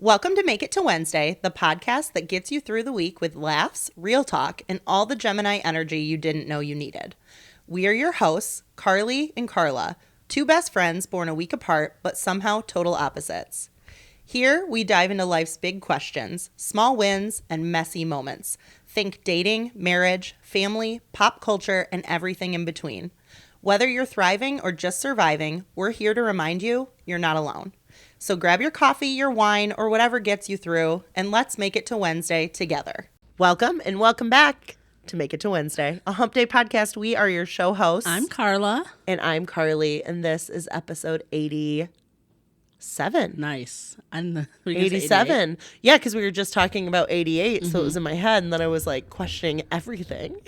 Welcome to Make It to Wednesday, the podcast that gets you through the week with laughs, real talk, and all the Gemini energy you didn't know you needed. We are your hosts, Carly and Karla, two best friends born a week apart, but somehow total opposites. Here, we dive into life's big questions, small wins, and messy moments. Think dating, marriage, family, pop culture, and everything in between. Whether you're thriving or just surviving, we're here to remind you you're not alone. So grab your coffee, your wine, or whatever gets you through, and let's make it to Wednesday together. Welcome and welcome back to Make It to Wednesday, a hump day podcast. We are your show hosts. I'm Karla. And I'm Carly, and this is episode 87. Nice. 87. Yeah, because we were just talking about 88, so it was in my head, and then I was like questioning everything.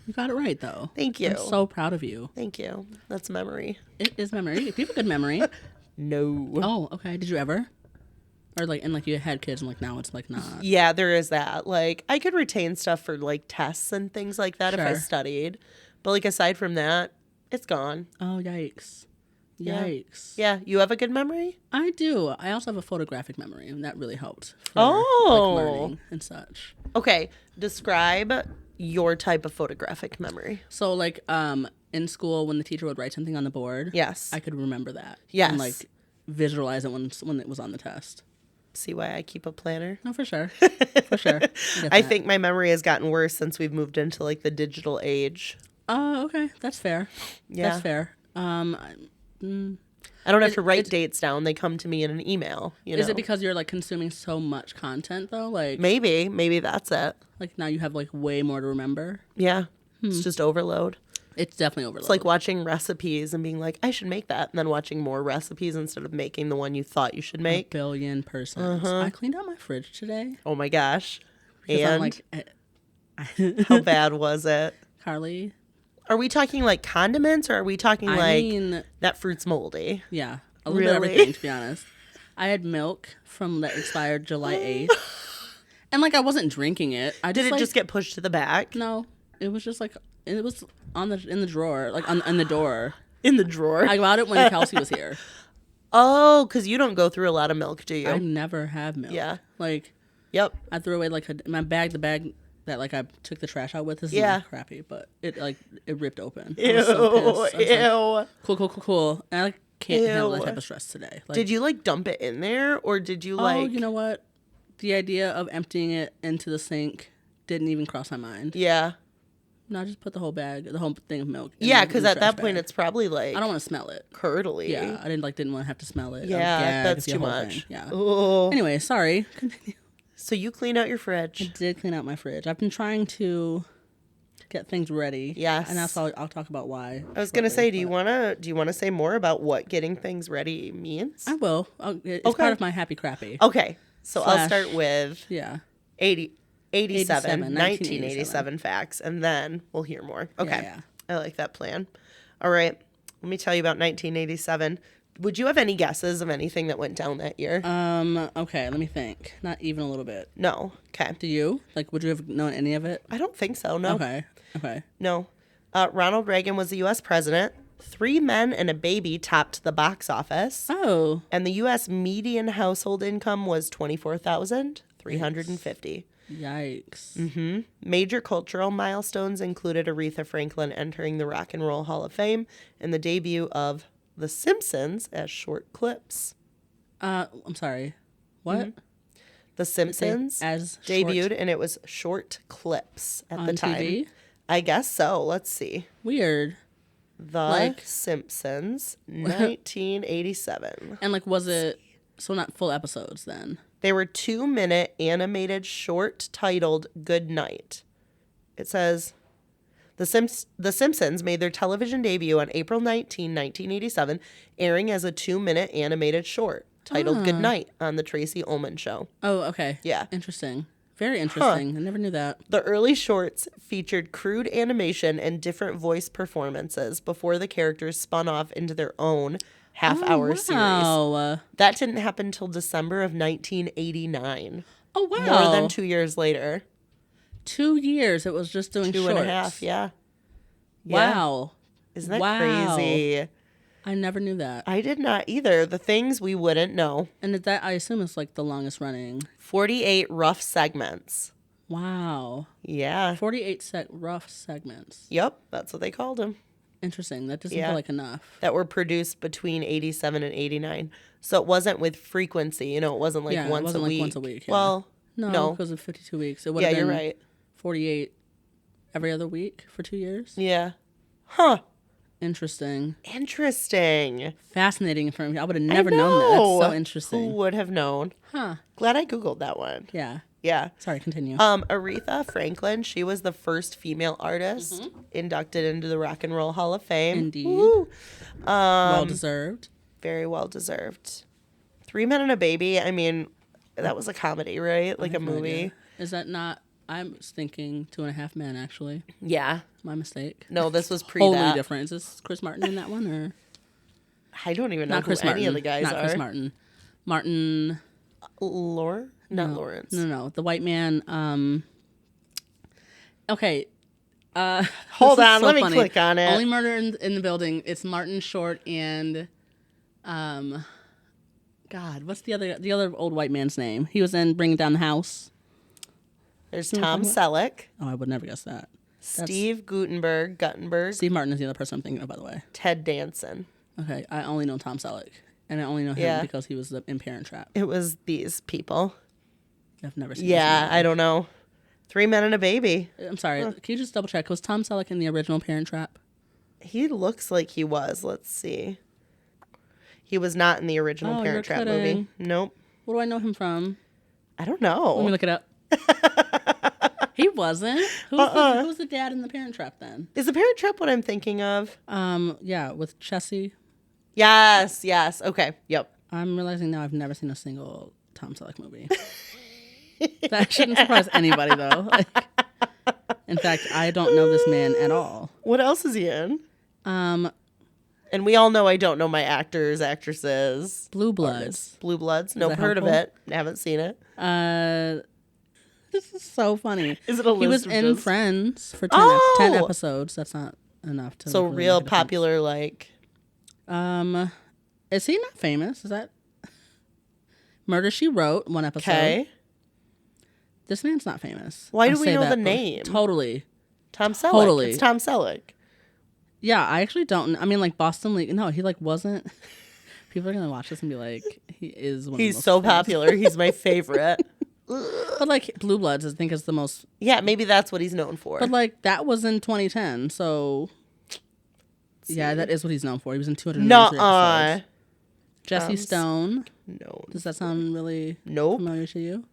You got it right, though. Thank you. I'm so proud of you. Thank you. That's memory. It is memory. If you have a good memory. No. Oh, okay. Did you ever? Or you had kids and now it's not. Yeah, there is that. I could retain stuff for tests and things like that if I studied. But aside from that, it's gone. Oh, yikes. Yikes. Yeah. You have a good memory? I do. I also have a photographic memory, and that really helped for learning and such. Okay. Describe your type of photographic memory. So in school when the teacher would write something on the board, yes, I could remember that. Yes. And visualize it when it was on the test. See why I keep a planner? No, for sure. For sure. I think my memory has gotten worse since we've moved into the digital age. Oh, okay. That's fair. Yeah. That's fair. I don't have to write dates down. They come to me in an email. Is it because you're consuming so much content though? Maybe that's it. Now you have way more to remember. Yeah. It's just overload. It's definitely overload. It's like watching recipes and being I should make that, and then watching more recipes instead of making the one you thought you should make. 1,000,000,000%. I cleaned out my fridge today. Oh my gosh. And how bad was it? Carly? Are we talking condiments, or are we talking that fruit's moldy? Yeah. A little bit of everything, to be honest. I had milk from that expired July 8th. And I wasn't drinking it. Did it just get pushed to the back? No. It was just it was in the drawer, on the door. In the drawer? I got it when Kelsey was here. Oh, because you don't go through a lot of milk, do you? I never have milk. Yeah. Yep. I threw away the bag that I took the trash out with. This is crappy, but it ripped open. Ew. I was so pissed. Ew. Cool. And I can't handle that type of stress today. Did you dump it in there, or did you Oh, you know what? The idea of emptying it into the sink didn't even cross my mind. Yeah. No, I just put the whole thing of milk. Yeah, because at that point it's probably I don't want to smell it. Curdly. Yeah, I didn't want to have to smell it. Yeah, that's too much. Thing. Yeah. Ooh. Anyway, sorry. Continue. So you cleaned out your fridge. I did clean out my fridge. I've been trying to get things ready. Yes. And that's I'll talk about why. I was gonna say, do you wanna say more about what getting things ready means? I will. It's part of my happy crappy. Okay. So I'll start with 1987 facts, and then we'll hear more. Okay. Yeah. I like that plan. All right. Let me tell you about 1987. Would you have any guesses of anything that went down that year? Okay, let me think. Not even a little bit. No. Okay. Do you? Would you have known any of it? I don't think so, no. Okay. No. Ronald Reagan was the U.S. president. 3 Men and a Baby topped the box office. Oh. And the U.S. median household income was $24,350. Yikes. Mm-hmm. Major cultural milestones included Aretha Franklin entering the Rock and Roll Hall of Fame and the debut of The Simpsons as short clips. I'm sorry. What? Mm-hmm. The Simpsons as debuted, and it was short clips at the time. TV? I guess so. Let's see. Weird. The Simpsons, 1987. And was it so not full episodes then? They were 2-minute animated short titled Good Night. It says, The Simpsons made their television debut on April 19, 1987, airing as a 2-minute animated short titled Good Night on The Tracy Ullman Show. Oh, okay. Yeah. Interesting. Very interesting. I never knew that. The early shorts featured crude animation and different voice performances before the characters spun off into their own half-hour series. That didn't happen until December of 1989. Oh, wow. More than 2 years later. 2 years it was just doing 2 shorts. and a half, yeah. Wow. Isn't that crazy? I never knew that. I did not either. The things we wouldn't know. And that, I assume, is like the longest running. 48 rough segments. Wow. Yeah. 48 rough segments. Yep, that's what they called them. Interesting. That doesn't feel like enough. That were produced between 87 and 89. So it wasn't with frequency. You know, it wasn't like once a week. Like once a week. Yeah. Well, no. Because of 52 weeks. It would have been you're right. 48 every other week for 2 years. Yeah. Huh. Interesting. Fascinating information. I would have never known that. That's so interesting. Who would have known? Huh. Glad I Googled that one. Yeah. Yeah. Sorry, continue. Aretha Franklin, she was the first female artist inducted into the Rock and Roll Hall of Fame. Indeed. Well deserved. Very well deserved. 3 Men and a Baby, I mean, that was a comedy, right? Like a movie. No, is that not? I was thinking 2.5 Men, actually. Yeah. My mistake. No, this was pre totally different. Is this Chris Martin in that one? Or I don't even know who any of the guys are. Not Chris Martin. Martin. Not Lawrence. No. The white man. Okay. Hold on. Let me click on it. Only Murder in the Building. It's Martin Short and, God, what's the other old white man's name? He was in Bringing Down the House. There's Tom Selleck. Oh, I would never guess that. Steve Guttenberg. Steve Martin is the other person I'm thinking of, by the way. Ted Danson. Okay, I only know Tom Selleck, and I only know him because he was in Parent Trap. It was these people. I've never seen. Yeah, I don't know. 3 Men and a Baby. I'm sorry. Can you just double check? Was Tom Selleck in the original Parent Trap? He looks like he was. Let's see. He was not in the original Parent Trap movie. Nope. What do I know him from? I don't know. Let me look it up. He wasn't. Who's the dad in the Parent Trap then? Is the Parent Trap what I'm thinking of? Yeah, with Chessie. Yes. Okay. Yep. I'm realizing now I've never seen a single Tom Selleck movie. That shouldn't surprise anybody, though. In fact, I don't know this man at all. What else is he in? And we all know I don't know my actors, actresses. Blue Bloods. Blue Bloods. Nope, heard of it. Haven't seen it. This is so funny. Is it a list? He was in Friends for 10 episodes. That's not enough to. So really real popular, like. Is he not famous? Is that Murder, She Wrote? 1 episode. Okay. This man's not famous. Why do we know the name? Totally. Tom Selleck. Totally. It's Tom Selleck. Yeah, I actually don't. I mean, like Boston League. No, he like wasn't. People are gonna watch this and be like, he is. He's so popular. He's my favorite. But like Blue Bloods, I think is the most. Yeah, maybe that's what he's known for. But like that was in 2010, so. Yeah, that is what he's known for. He was in 293 episodes. Jesse Stone. No. Does that sound really familiar to you?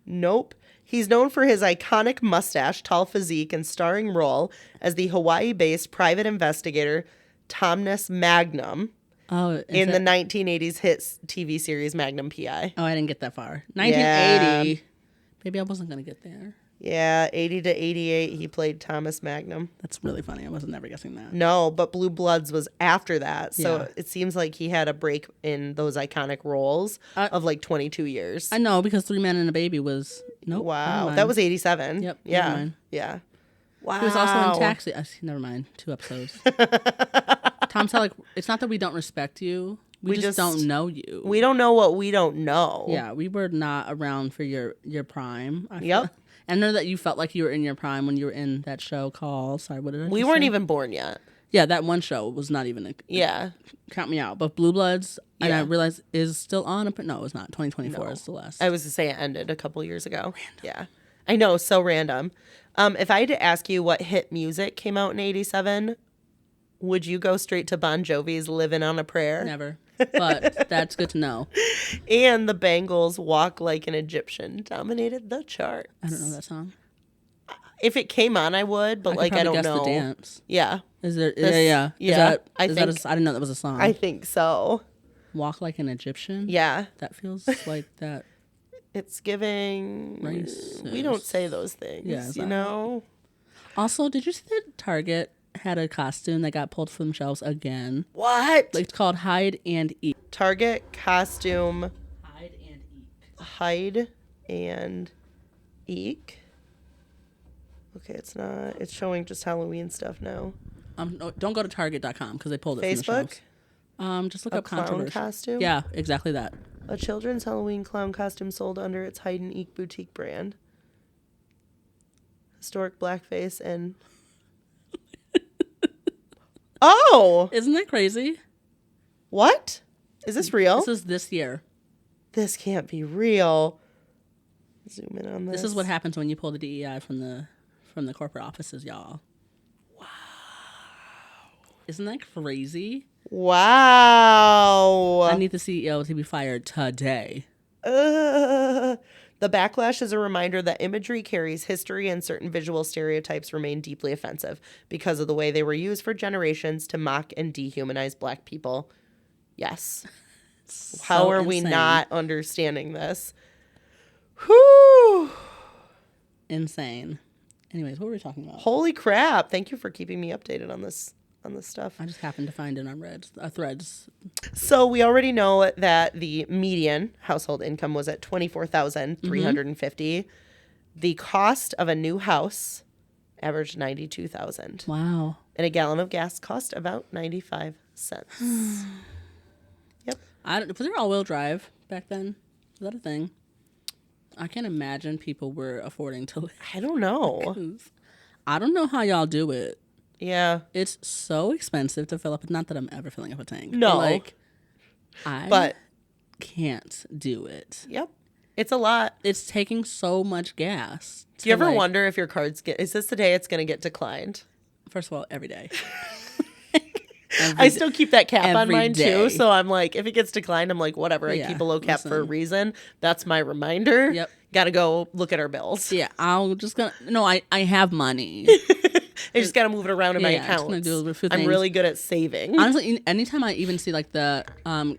Nope. He's known for his iconic mustache, tall physique, and starring role as the Hawaii-based private investigator Thomas Magnum in the 1980s hit TV series Magnum P.I. Oh, I didn't get that far. 1980. Yeah. Maybe I wasn't going to get there. Yeah, 80 to 88, he played Thomas Magnum. That's really funny. I was never guessing that. No, but Blue Bloods was after that. So it seems like he had a break in those iconic roles of like 22 years. I know, because 3 Men and a Baby was... Nope. Wow. That was 87. Yep. Yeah. Yeah. Wow. He was also in Taxi. Never mind. 2 episodes. Tom Selleck, it's not that we don't respect you. We just don't know you. We don't know what we don't know. Yeah, we were not around for your prime. Yep. I know that you felt like you were in your prime when you were in that show called... Sorry, what did I We weren't even born yet. Yeah, that one show was not even... Count me out. But Blue Bloods, and I realized, is still on. No, it's not. 2024 is the last. I was to say it ended a couple years ago. Random. Yeah. I know, so random. If I had to ask you what hit music came out in 87, would you go straight to Bon Jovi's Livin' on a Prayer? Never. But that's good to know. And the Bangles' Walk Like an Egyptian dominated the charts. I don't know that song. If it came on, I would, but I don't guess know. The dance. Yeah. Is there? Yeah. I didn't know that was a song. I think so. Walk Like an Egyptian? Yeah. That feels like that. It's giving... Racist. We don't say those things, you know? Also, did you see that Target had a costume that got pulled from shelves again? What? It's called Hide and Eek. Target costume. Hide and Eek. Hide and Eek. Okay, it's not. It's showing just Halloween stuff now. No, don't go to Target.com because they pulled it Facebook? from the Just look A up clown controversy. costume? Yeah, exactly that. A children's Halloween clown costume sold under its Hide and Eek boutique brand. Historic blackface and... Oh! Isn't that crazy? What? Is this real? This is this year. This can't be real. Zoom in on this. This is what happens when you pull the DEI from the corporate offices, y'all. Wow. Isn't that crazy? Wow. I need the CEO to be fired today. The backlash is a reminder that imagery carries history and certain visual stereotypes remain deeply offensive because of the way they were used for generations to mock and dehumanize Black people. Yes. How are we not understanding this? Whew. Insane. Anyways, what were we talking about? Holy crap. Thank you for keeping me updated on this stuff. I just happened to find it on threads. So we already know that the median household income was at $24,350. The cost of a new house averaged $92,000. Wow. And a gallon of gas cost about 95 cents. Yep. Was there all-wheel drive back then? Was that a thing? I can't imagine people were affording to live. I don't know. I don't know how y'all do it. Yeah. It's so expensive to fill up. Not that I'm ever filling up a tank. No. I can't do it. Yep. It's a lot. It's taking so much gas. Do you ever wonder if your cards is this the day it's going to get declined? First of all, every day. I still keep that cap on mine day. too. So I'm like, if it gets declined, I'm like, whatever. I keep a low cap for a reason. That's my reminder. Yep. Got to go look at our bills. Yeah. I have money. I just got to move it around in my account. I'm really good at saving. Honestly, anytime I even see like the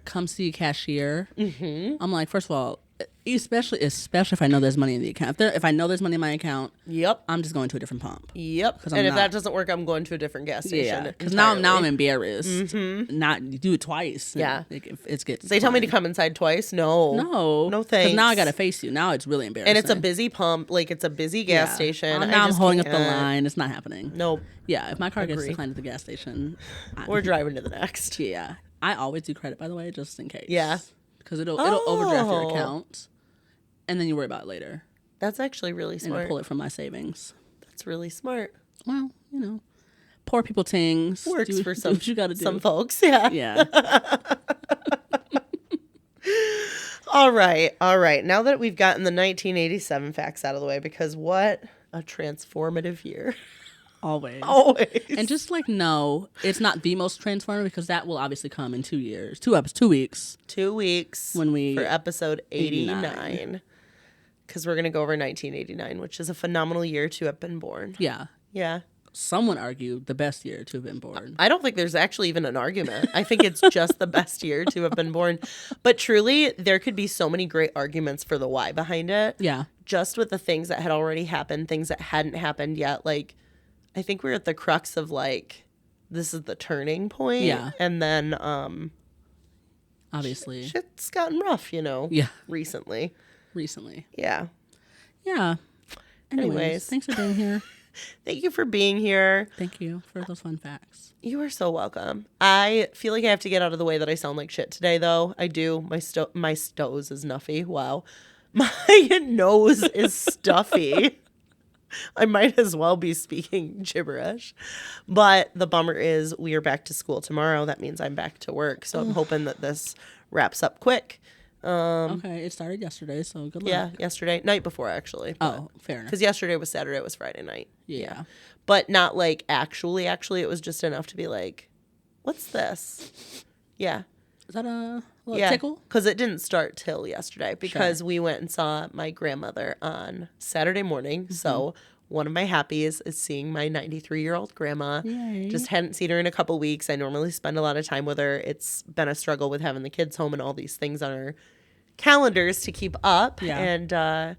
come see cashier, I'm like, first of all, especially if I know there's money in the account. If I know there's money in my account, yep, I'm just going to a different pump. Yep. And if that doesn't work, I'm going to a different gas station. Yeah, because now I'm embarrassed. Not do it twice. Yeah, it gets. They tell me to come inside twice. No, thanks. Because now I got to face you. Now it's really embarrassing. And it's a busy pump. Like it's a busy gas station. Now I'm holding up the line. It's not happening. Nope. Yeah, if my car gets declined at the gas station, we're driving to the next. Yeah, I always do credit, by the way, just in case. Yeah, because it'll overdraft your account. And then you worry about it later. That's actually really smart. And I pull it from my savings. That's really smart. Well, poor people things. Works for some, you gotta do. Some folks, yeah. Yeah. All right. Now that we've gotten the 1987 facts out of the way, because what a transformative year. Always. And just no, it's not the most transformative because that will obviously come in 2 years. 2 weeks. 2 weeks for episode 89. Because we're going to go over 1989, which is a phenomenal year to have been born. Yeah. Yeah. Some would argue the best year to have been born. I don't think there's actually even an argument. I think it's just the best year to have been born. But truly, there could be so many great arguments for the why behind it. Yeah. Just with the things that had already happened, things that hadn't happened yet. I think we're at the crux of this is the turning point. Yeah. And then obviously shit's gotten rough, Yeah. Recently. Yeah. Yeah. Anyways, thanks for being here. Thank you for being here. Thank you for those fun facts. You are so welcome. I feel like I have to get out of the way that I sound like shit today, though. I do. My stoes is nuffy. Wow. My nose is stuffy. I might as well be speaking gibberish. But the bummer is we are back to school tomorrow. That means I'm back to work. So I'm hoping that this wraps up quick. Okay, it started yesterday, so good luck. Yeah, yesterday. Night before, actually. Oh, fair enough. Because yesterday was Saturday, it was Friday night. Yeah. But not actually, it was just enough to be like, what's this? Yeah. Is that a little tickle? Because it didn't start till yesterday because we went and saw my grandmother on Saturday morning. Mm-hmm. So one of my happies is seeing my 93-year-old grandma. Yay. Just hadn't seen her in a couple weeks. I normally spend a lot of time with her. It's been a struggle with having the kids home and all these things on our calendars to keep up. Yeah. And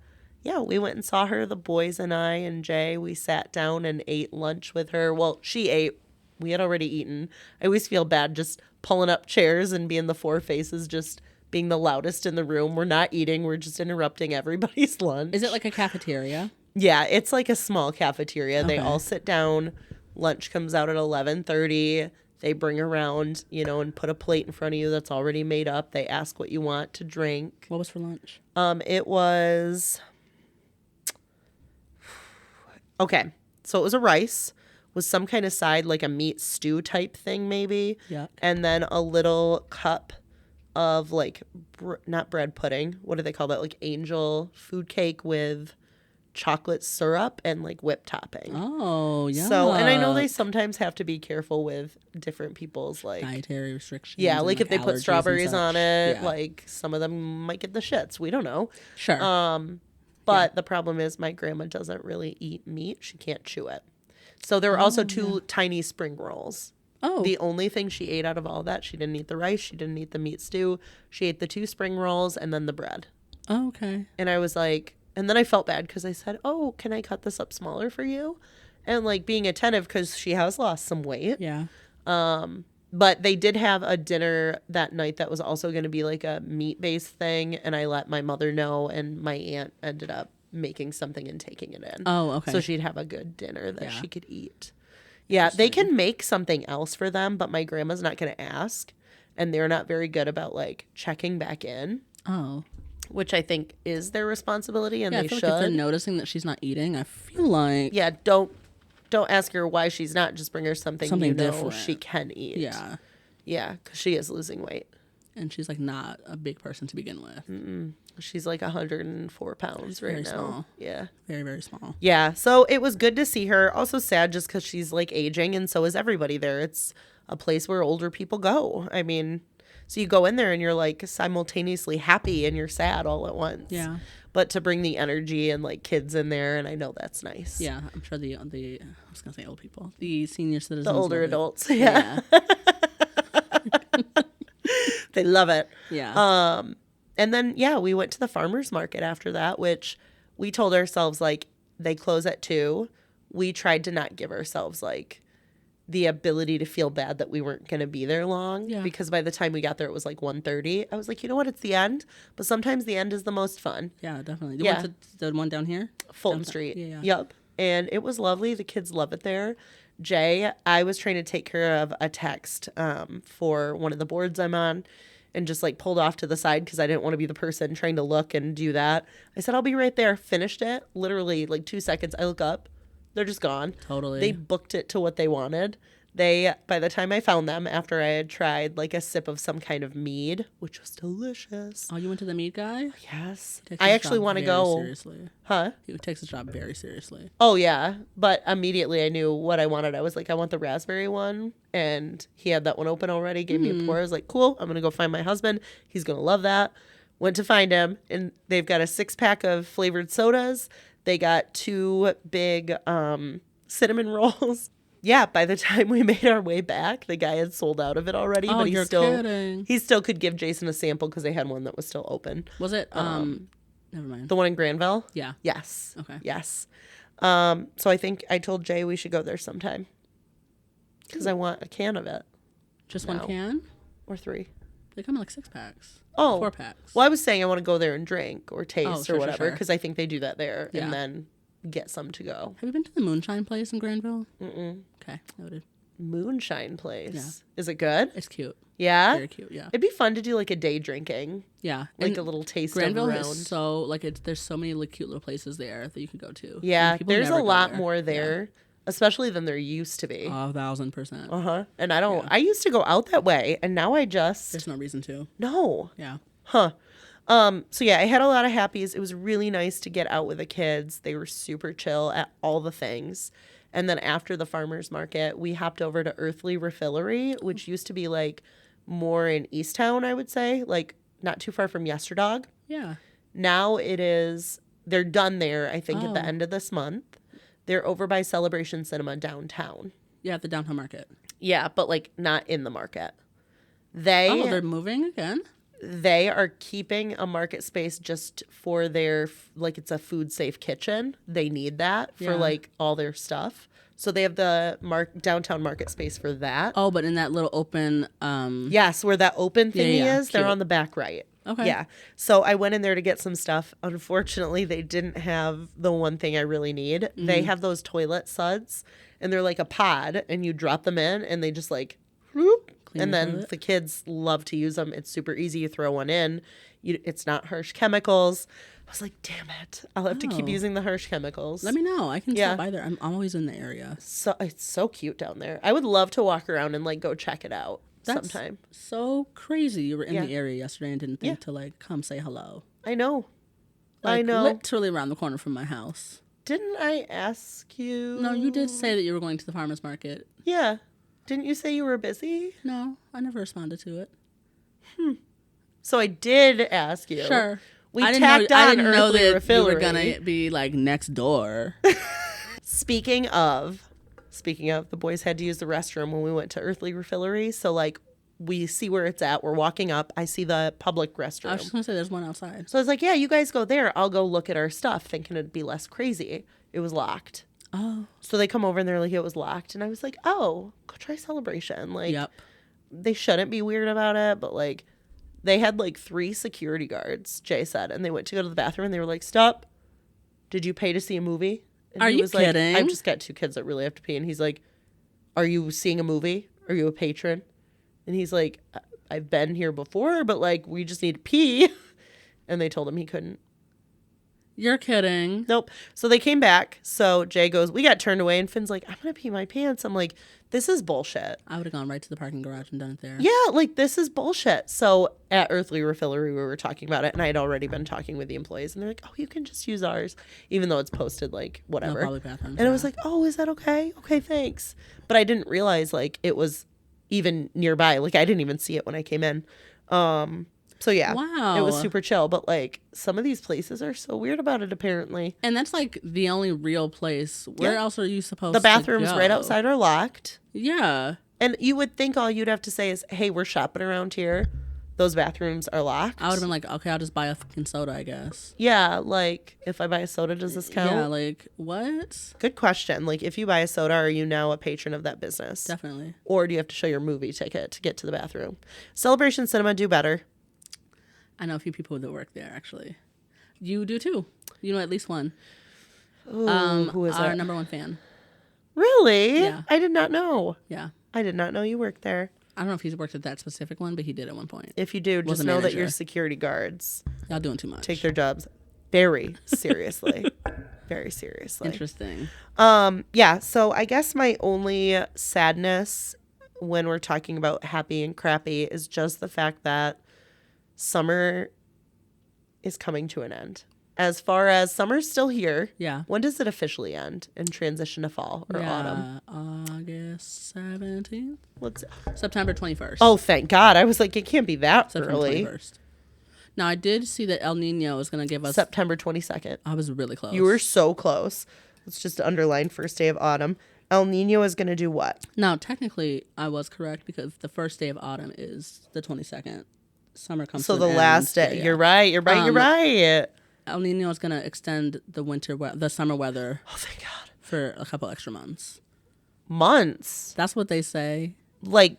we went and saw her, the boys and I and Jay. We sat down and ate lunch with her. Well, she ate. We had already eaten. I always feel bad just pulling up chairs and being the four faces, just being the loudest in the room. We're not eating. We're just interrupting everybody's lunch. Is it like a cafeteria? Yeah, it's like a small cafeteria. Okay. They all sit down. Lunch comes out at 11:30. They bring around, you know, and put a plate in front of you that's already made up. They ask what you want to drink. What was for lunch? It was okay. So it was a rice with some kind of side, like a meat stew type thing, maybe. Yeah. And then a little cup of like not bread pudding. What do they call that? Like angel food cake with chocolate syrup and like whipped topping. Oh, yeah. So, and I know they sometimes have to be careful with different people's like dietary restrictions. yeah, like if they put strawberries on it, yeah. like some of them might get the shits. We don't know. Sure. But the problem is my grandma doesn't really eat meat. She can't chew it. So there were also two tiny spring rolls. Oh. The only thing she ate out of all that, she didn't eat the rice, she didn't eat the meat stew. She ate the 2 spring rolls and then the bread. Oh, okay. And I was like, and then I felt bad because I said, oh, can I cut this up smaller for you? And like being attentive because she has lost some weight. Yeah. But they did have a dinner that night that was also going to be like a meat-based thing. And I let my mother know, and my aunt ended up making something and taking it in. Oh, okay. So she'd have a good dinner that she could eat. Yeah, they can make something else for them, but my grandma's not going to ask. And they're not very good about like checking back in. Oh. Which I think is their responsibility, and Yeah, they I feel should. like if they're noticing that she's not eating, I feel like Yeah, don't ask her why she's not. Just bring her something you know different. she can eat. Yeah. Yeah, because she is losing weight. And she's like not a big person to begin with. She's like 104 pounds right very now. small. Yeah. Very, very small. Yeah, so it was good to see her. Also sad just because she's like aging, and so is everybody there. It's a place where older people go. I mean, so you go in there and you're like simultaneously happy and you're sad all at once. Yeah. But to bring the energy and like kids in there, and I know that's nice. Yeah, I'm sure the I was gonna say old people, the senior citizens, The older love it. adults. Yeah. They love it. Yeah. And then, yeah, we went to the farmer's market after that, which we told ourselves, like, they close at 2. We tried to not give ourselves, like, the ability to feel bad that we weren't going to be there long. Yeah. Because by the time we got there, it was like 1:30. I was like, you know what? It's the end. But sometimes the end is the most fun. Yeah, definitely. The one down here? Fulton Street. Yeah. Yep. And it was lovely. The kids love it there. Jay, I was trying to take care of a text for one of the boards I'm on, and just like pulled off to the side because I didn't want to be the person trying to look and do that. I said, I'll be right there. Finished it. Literally like 2 seconds. I look up. They're just gone. Totally. They booked it to what they wanted. By the time I found them, after I had tried like a sip of some kind of mead, which was delicious. Oh, you went to the meat guy? Yes. Takes I his actually job want to very go. Seriously. Huh? He takes his job very seriously. Oh, yeah. But immediately I knew what I wanted. I was like, I want the raspberry one. And he had that one open already, gave me a pour. I was like, cool, I'm going to go find my husband. He's going to love that. Went to find him, and they've got a 6-pack of flavored sodas. They got 2 big cinnamon rolls. Yeah, by the time we made our way back, the guy had sold out of it already. Oh, but you're kidding. He still could give Jason a sample because they had one that was still open. Was it? Never mind. The one in Granville? Yeah. Yes. Okay. Yes. So I think I told Jay we should go there sometime because I want a can of it. Just No. one can? Or 3. They come in like 6-packs. Oh. 4-packs. Well, I was saying I want to go there and drink or taste sure, or sure, whatever sure. because I think they do that there Yeah. and then get some to go. Have you been to the moonshine place in Granville? Mm-mm. Okay, noted. Moonshine place. Yeah. Is it good? It's cute. Yeah? Very cute, yeah. It'd be fun to do like a day drinking. Yeah. Like And a little taste Granville of around. is so, like, there's so many like, cute little places there that you can go to. Yeah, And people there's a never go lot there. more there, especially than there used to be. 1,000%. Uh-huh. And I used to go out that way, and now I just, There's no reason to. no. Yeah. Huh. So yeah, I had a lot of happies. It was really nice to get out with the kids. They were super chill at all the things. And then after the farmer's market, we hopped over to Earthly Refillery, which used to be like more in Easttown, I would say, like not too far from Yesterdog. Yeah. Now they're done there, I think, at the Oh. end of this month. They're over by Celebration Cinema downtown. Yeah, at the downtown market. Yeah, but like not in the market. They're moving again? They are keeping a market space just for their, like, it's a food safe kitchen. They need that for Yeah. like all their stuff. So they have the downtown market space for that. Oh, but in that little open Yes, where that open thingy yeah, is, they're cute. on the back right. Okay. Yeah. So I went in there to get some stuff. Unfortunately, they didn't have the one thing I really need. They have those toilet suds, and they're like a pod, and you drop them in, and they just like Whoop. Clean And the then toilet. the kids love to use them. It's super easy. You throw one in. It's not harsh chemicals. I was like, damn it. I'll have to keep Oh. using the harsh chemicals. Let me know. I can Yeah. stop by there. I'm always in the area. So it's so cute down there. I would love to walk around and like go check it out That's sometime. so crazy. You were in Yeah. the area yesterday and didn't think Yeah. to like come say hello. I know. Like, I know. Literally around the corner from my house. Didn't I ask you? No, you did say that you were going to the farmer's market. Yeah. Didn't you say you were busy? No, I never responded to it. So I did ask you. Sure. We I tacked on didn't know Earthly that you were Refillery. gonna be like next door. Speaking of, the boys had to use the restroom when we went to Earthly Refillery. So like we see where it's at. We're walking up. I see the public restroom. I was just gonna say there's one outside. So I was like, yeah, you guys go there. I'll go look at our stuff, thinking it'd be less crazy. It was locked. Oh. So they come over and they're like, it was locked. And I was like, oh, go try Celebration. Like, Yep. they shouldn't be weird about it, but like, they had like 3 security guards, Jay said, and they went to go to the bathroom and they were like, stop. Did you pay to see a movie? And Are he you was like, kidding? I've just got 2 kids that really have to pee. And he's like, are you seeing a movie? Are you a patron? And he's like, I've been here before, but like, we just need to pee. And they told him he couldn't. You're kidding. Nope. So they came back. So Jay goes, we got turned away. And Finn's like, I'm going to pee my pants. I'm like, this is bullshit. I would have gone right to the parking garage and done it there. Yeah, like this is bullshit. So at Earthly Refillery, we were talking about it. And I had already been talking with the employees. And they're like, oh, you can just use ours. Even though it's posted like No whatever. public bathrooms. And I was like, oh, is that okay? Okay, thanks. But I didn't realize like it was even nearby. Like I didn't even see it when I came in. So yeah, wow, it was super chill. But like some of these places are so weird about it apparently. And that's like the only real place. Where Yeah. else are you supposed The to bathrooms go? right outside are locked. Yeah. And you would think all you'd have to say is, hey, we're shopping around here. Those bathrooms are locked. I would have been like, okay, I'll just buy a fucking soda, I guess. Yeah, like if I buy a soda, does this count? Yeah, like what? Good question. Like if you buy a soda, are you now a patron of that business? Definitely. Or do you have to show your movie ticket to get to the bathroom? Celebration Cinema do better. I know a few people that work there actually. You do too. You know at least one. Ooh, who is Our that? number one fan. Really? Yeah. I did not know. Yeah. I did not know you worked there. I don't know if he's worked at that specific one, but he did at one point. If you do, Was just a know that your manager. security guards Y'all doing too much. take their jobs very seriously. Very seriously. Interesting. Yeah, so I guess my only sadness when we're talking about happy and crappy is just the fact that summer is coming to an end. As far as summer's still here, Yeah. when does it officially end and transition to fall or autumn? August 17th. Let's. September 21st. Oh, thank God! I was like, it can't be that September early. 21st. Now, I did see that El Nino is going to give us... September 22nd. I was really close. You were so close. Let's just underline first day of autumn. El Nino is going to do what? Now, technically, I was correct because the first day of autumn is the 22nd. Summer comes So to the an last end. day. Yeah. You're right. You're right. You're right. El Nino is going to extend the summer weather Oh, thank God. for a couple extra months. Months. That's what they say. Like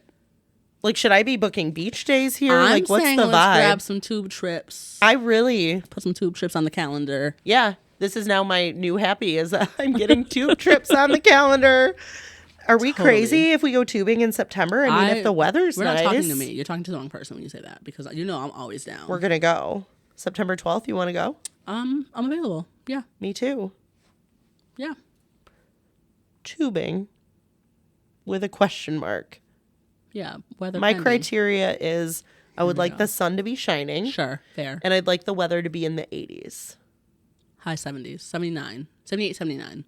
should I be booking beach days here? I'm Like, what's saying the let's vibe? grab some tube trips. I really, Put some tube trips on the calendar. yeah. This is now my new happy is I'm getting tube trips on the calendar. Are we Totally. crazy if we go tubing in September? I mean, if the weather's We're nice, not talking to me. You're talking to the wrong person when you say that because you know I'm always down. we're gonna go. September 12th. You want to go? I'm available. Yeah. Me too. Yeah. Tubing with a question mark. Yeah. Weather My pending. criteria is I would we like go. the sun to be shining, Sure. Fair. and I'd like the weather to be in the 80s. High 70s. 79. 78, 79.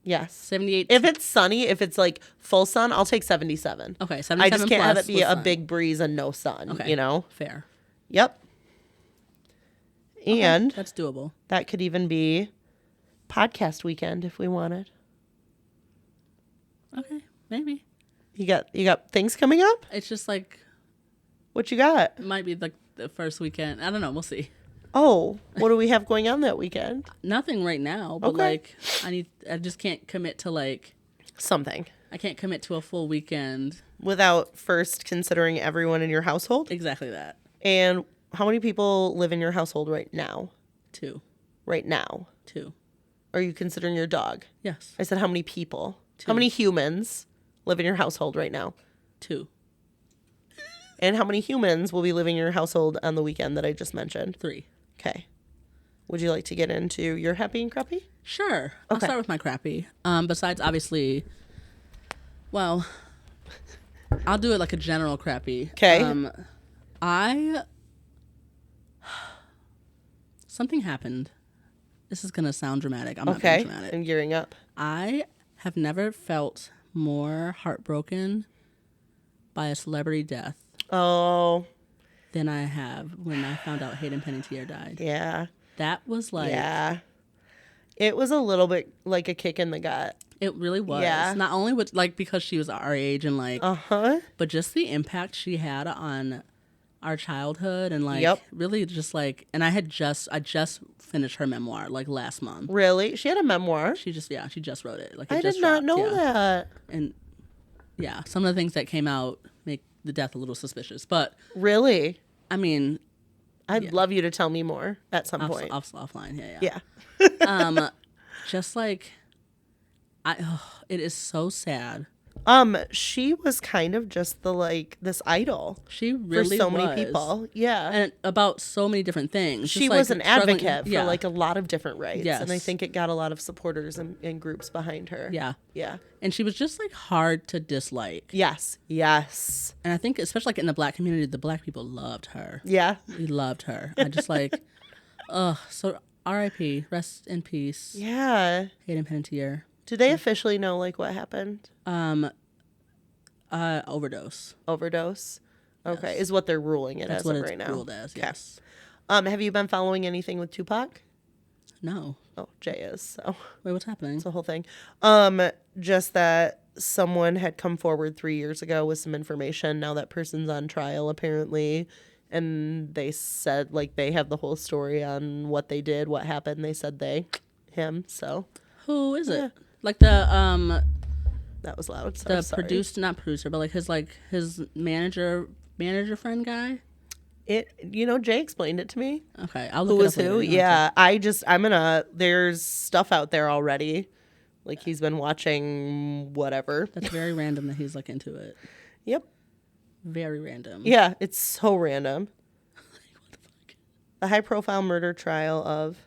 Yes. 78. If it's sunny, if it's like full sun, I'll take 77. Okay. 77 I just can't have plus it be with a sun. big breeze and no sun, Okay. you know? Fair. Yep. And That's doable. that could even be podcast weekend if we wanted. Okay. Maybe. You got things coming up? It's just like, What you got? it might be like the first weekend. I don't know. We'll see. Oh, what do we have going on that weekend? Nothing right now, but Okay. like I just can't commit to like, Something. I can't commit to a full weekend. Without first considering everyone in your household? Exactly that. And how many people live in your household right now? 2. Right now. 2. Are you considering your dog? Yes. I said how many people? 2. How many humans live in your household right now? 2. And how many humans will be living in your household on the weekend that I just mentioned? 3. Okay. Would you like to get into your happy and crappy? Sure. I'll start with my crappy. Besides, obviously, well, I'll do it like a general crappy. Okay. Something happened. This is going to sound dramatic. I'm not Okay. being dramatic. I'm gearing up. I have never felt more heartbroken by a celebrity death Oh, than I have when I found out Hayden Panettiere died. yeah. That was like, Yeah. It was a little bit like a kick in the gut. it really was. Yeah. Not only with like because she was our age and like, Uh-huh. but just the impact she had on our childhood and like Yep. really just like, and I just finished her memoir like last month. Really? She had a memoir? She just wrote it. Like I it did just not dropped, know yeah. that. And yeah, some of the things that came out make the death a little suspicious. But Really? I mean, I'd love you to tell me more at some point. offline. Yeah. Yeah. Just like it is so sad. She was kind of just this idol She for really so was. many people. Yeah. And about so many different things. She Just, like, was an struggling- advocate yeah. for like a lot of different rights. Yes. And I think it got a lot of supporters and groups behind her. Yeah. Yeah. And she was just like hard to dislike. Yes. Yes. And I think especially like in the black community, the black people loved her. Yeah. We loved her. I just like, so R.I.P. Rest in peace. Yeah. Hayden Panettiere. Do they officially know like what happened? Overdose. Overdose? Okay. Yes. Is what they're ruling it That's as what of it's right now. ruled as. Okay. Yes. Have you been following anything with Tupac? No. Oh, Jay is. So Wait, what's happening? it's the whole thing. Just that someone had come forward 3 years ago with some information. Now that person's on trial apparently, and they said like they have the whole story on what they did, what happened. They said him. So Who is it? Yeah. Like the that was loud. So the sorry. not producer, but like his manager friend guy. Jay explained it to me. Okay, I'll Who look it was up who? later. Yeah, there's stuff out there already. Like he's been watching whatever. That's very random that he's like into it. Yep. Very random. Yeah, it's so random. What the fuck? The high-profile murder trial of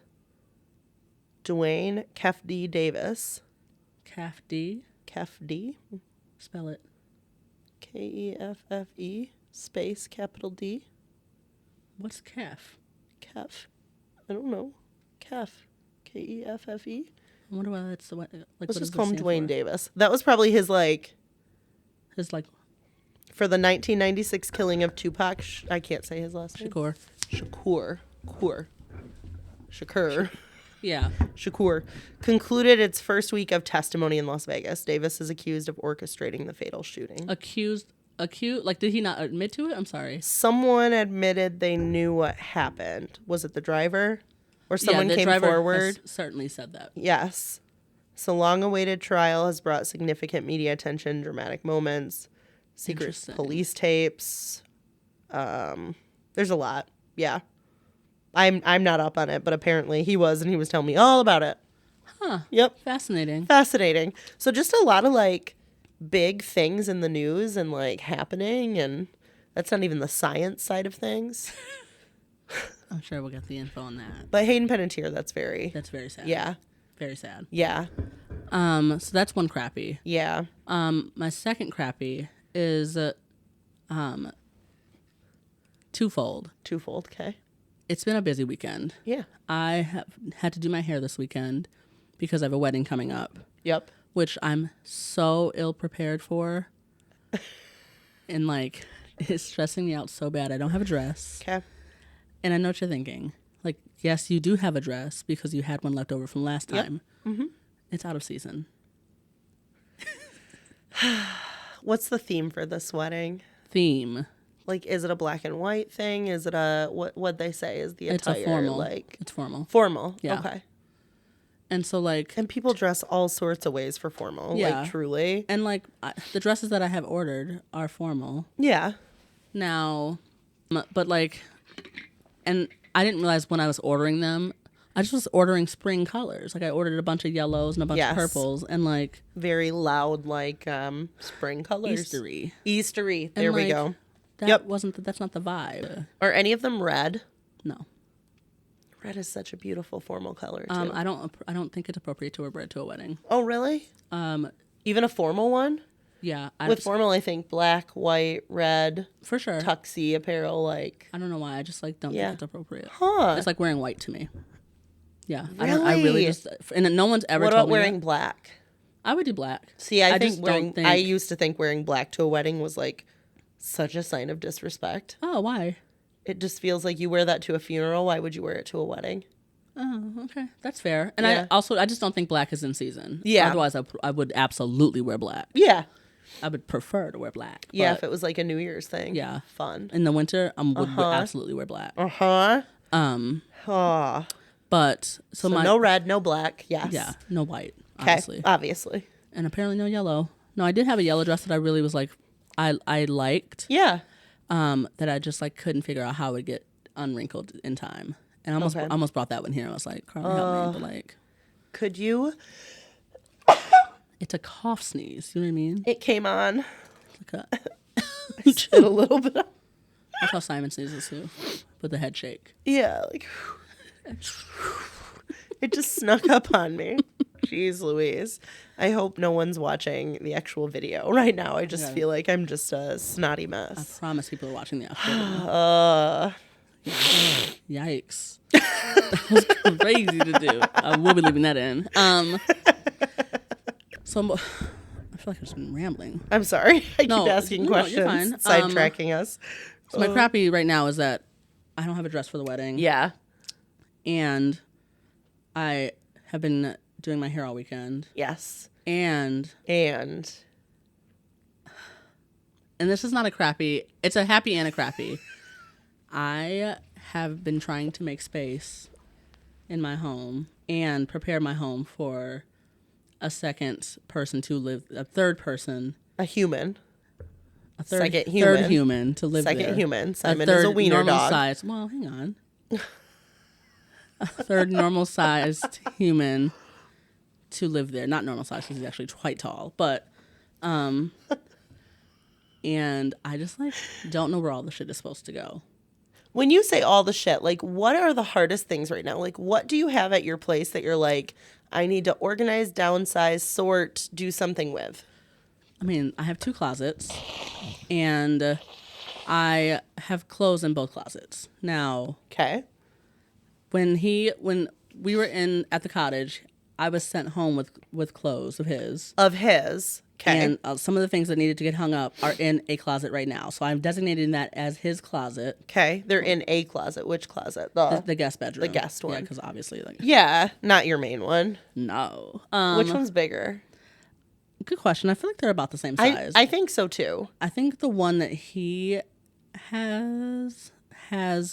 Dwayne Kefd Davis. Kefd. Kefd. Spell it. Keffe space capital D. What's Kef? Kef. I don't know. Kef. Keffe. I wonder why that's the one. Like, Let's what just does call it him stand Dwayne for? Davis. That was probably his His like for the 1996 killing of Tupac. I can't say his last name. Shakur. Yeah. Shakur concluded its first week of testimony in Las Vegas. Davis is accused of orchestrating the fatal shooting. Accused. Like, did he not admit to it? I'm sorry. Someone admitted they knew what happened. Was it the driver? Or someone the came driver forward? has certainly said that. Yes. So long-awaited trial has brought significant media attention, dramatic moments, secret Interesting. police tapes. There's a lot. Yeah. I'm not up on it, but apparently he was, and he was telling me all about it. Huh. Yep. Fascinating. Fascinating. So just a lot of like big things in the news and like happening, and that's not even the science side of things. I'm sure we'll get the info on that. But Hayden Panettiere, that's very sad. yeah. Very sad. Yeah. So that's one crappy. Yeah. My second crappy is twofold. Twofold, okay. It's been a busy weekend. Yeah. I have had to do my hair this weekend because I have a wedding coming up, Yep. which I'm so ill prepared for. And like, it's stressing me out so bad. I don't have a dress. Okay. And I know what you're thinking. Like, yes, you do have a dress because you had one left over from last Yep. time. Mm-hmm. It's out of season. What's the theme for this wedding? Theme. Like, is it a black and white thing? Is it a what they say is the attire? It's a formal. Like It's formal. formal. Yeah. Okay. And so like, And people dress all sorts of ways for formal. Yeah. Like truly. and like the dresses that I have ordered are formal. Yeah. Now, but like, and I didn't realize when I was ordering them, I just was ordering spring colors. Like I ordered a bunch of yellows and a bunch Yes. of purples and like Very loud, like spring colors. Eastery. Eastery. There we like, go. That's not the vibe. Are any of them red? No. Red is such a beautiful formal color too. I don't think it's appropriate to wear red to a wedding. Oh, really? Even a formal one? Yeah. With formal, I think black, white, red. For sure. Tuxie apparel, like. I don't know why. I just like don't Yeah. think it's appropriate. Huh. It's like wearing white to me. Yeah. Really? I really just, and no one's ever What told about me wearing that. black? I would do black. See, I think just wearing. don't think. I used to think wearing black to a wedding was like such a sign of disrespect. Oh, why? It just feels like you wear that to a funeral. Why would you wear it to a wedding? Oh, okay. That's fair. And Yeah. I just don't think black is in season. Yeah. Otherwise, I would absolutely wear black. Yeah. I would prefer to wear black. Yeah, but if it was like a New Year's thing. Yeah. Fun. in the winter, I would absolutely wear black. Uh-huh. But So no red, no black. Yes. yeah, no white, Okay. obviously, Obviously. and apparently no yellow. No, I did have a yellow dress that I really was like, I liked. Yeah. That I just like couldn't figure out how it would get unwrinkled in time, and I almost brought that one here. I was like, Carly, help me, but like, Could you? it's a cough sneeze. You know what I mean? It came on. Like Shit a little bit. that's how Simon sneezes too, with the head shake. Yeah. Like. It just snuck up on me. Jeez Louise. I hope no one's watching the actual video right now. I just feel like I'm just a snotty I mess. promise people are watching the actual video. Yikes. That was crazy to do. I will be leaving that in. So I feel like I've just been rambling. I'm sorry. I keep No, asking no, questions, you're fine. sidetracking us. So my crappy right now is that I don't have a dress for the wedding. Yeah. And I have been doing my hair all weekend. Yes. And And this is not a crappy, it's a happy and a crappy. I have been trying to make space in my home and prepare my home for a second person to live, a third person, a human. a third Second human. third human to live Second there. human. Simon third is a wiener normal dog. size. Well, hang on. A third normal sized human to live there. Not normal size because he's actually quite tall, but and I just like don't know where all the shit is supposed to go. When you say all the shit, like what are the hardest things right now? Like what do you have at your place that you're like, I need to organize, downsize, sort, do something with? I mean, I have 2 closets and I have clothes in both closets. Now, Okay. when we were at the cottage, I was sent home with clothes of his. Of his. Okay. And some of the things that needed to get hung up are in a closet right now. So I'm designating that as his closet. Okay. They're in a closet. Which closet? The guest bedroom. The guest one. Yeah, because obviously, like, Yeah. Not your main one. no. Which one's bigger? Good question. I feel like they're about the same size. I think so too. I think the one that he has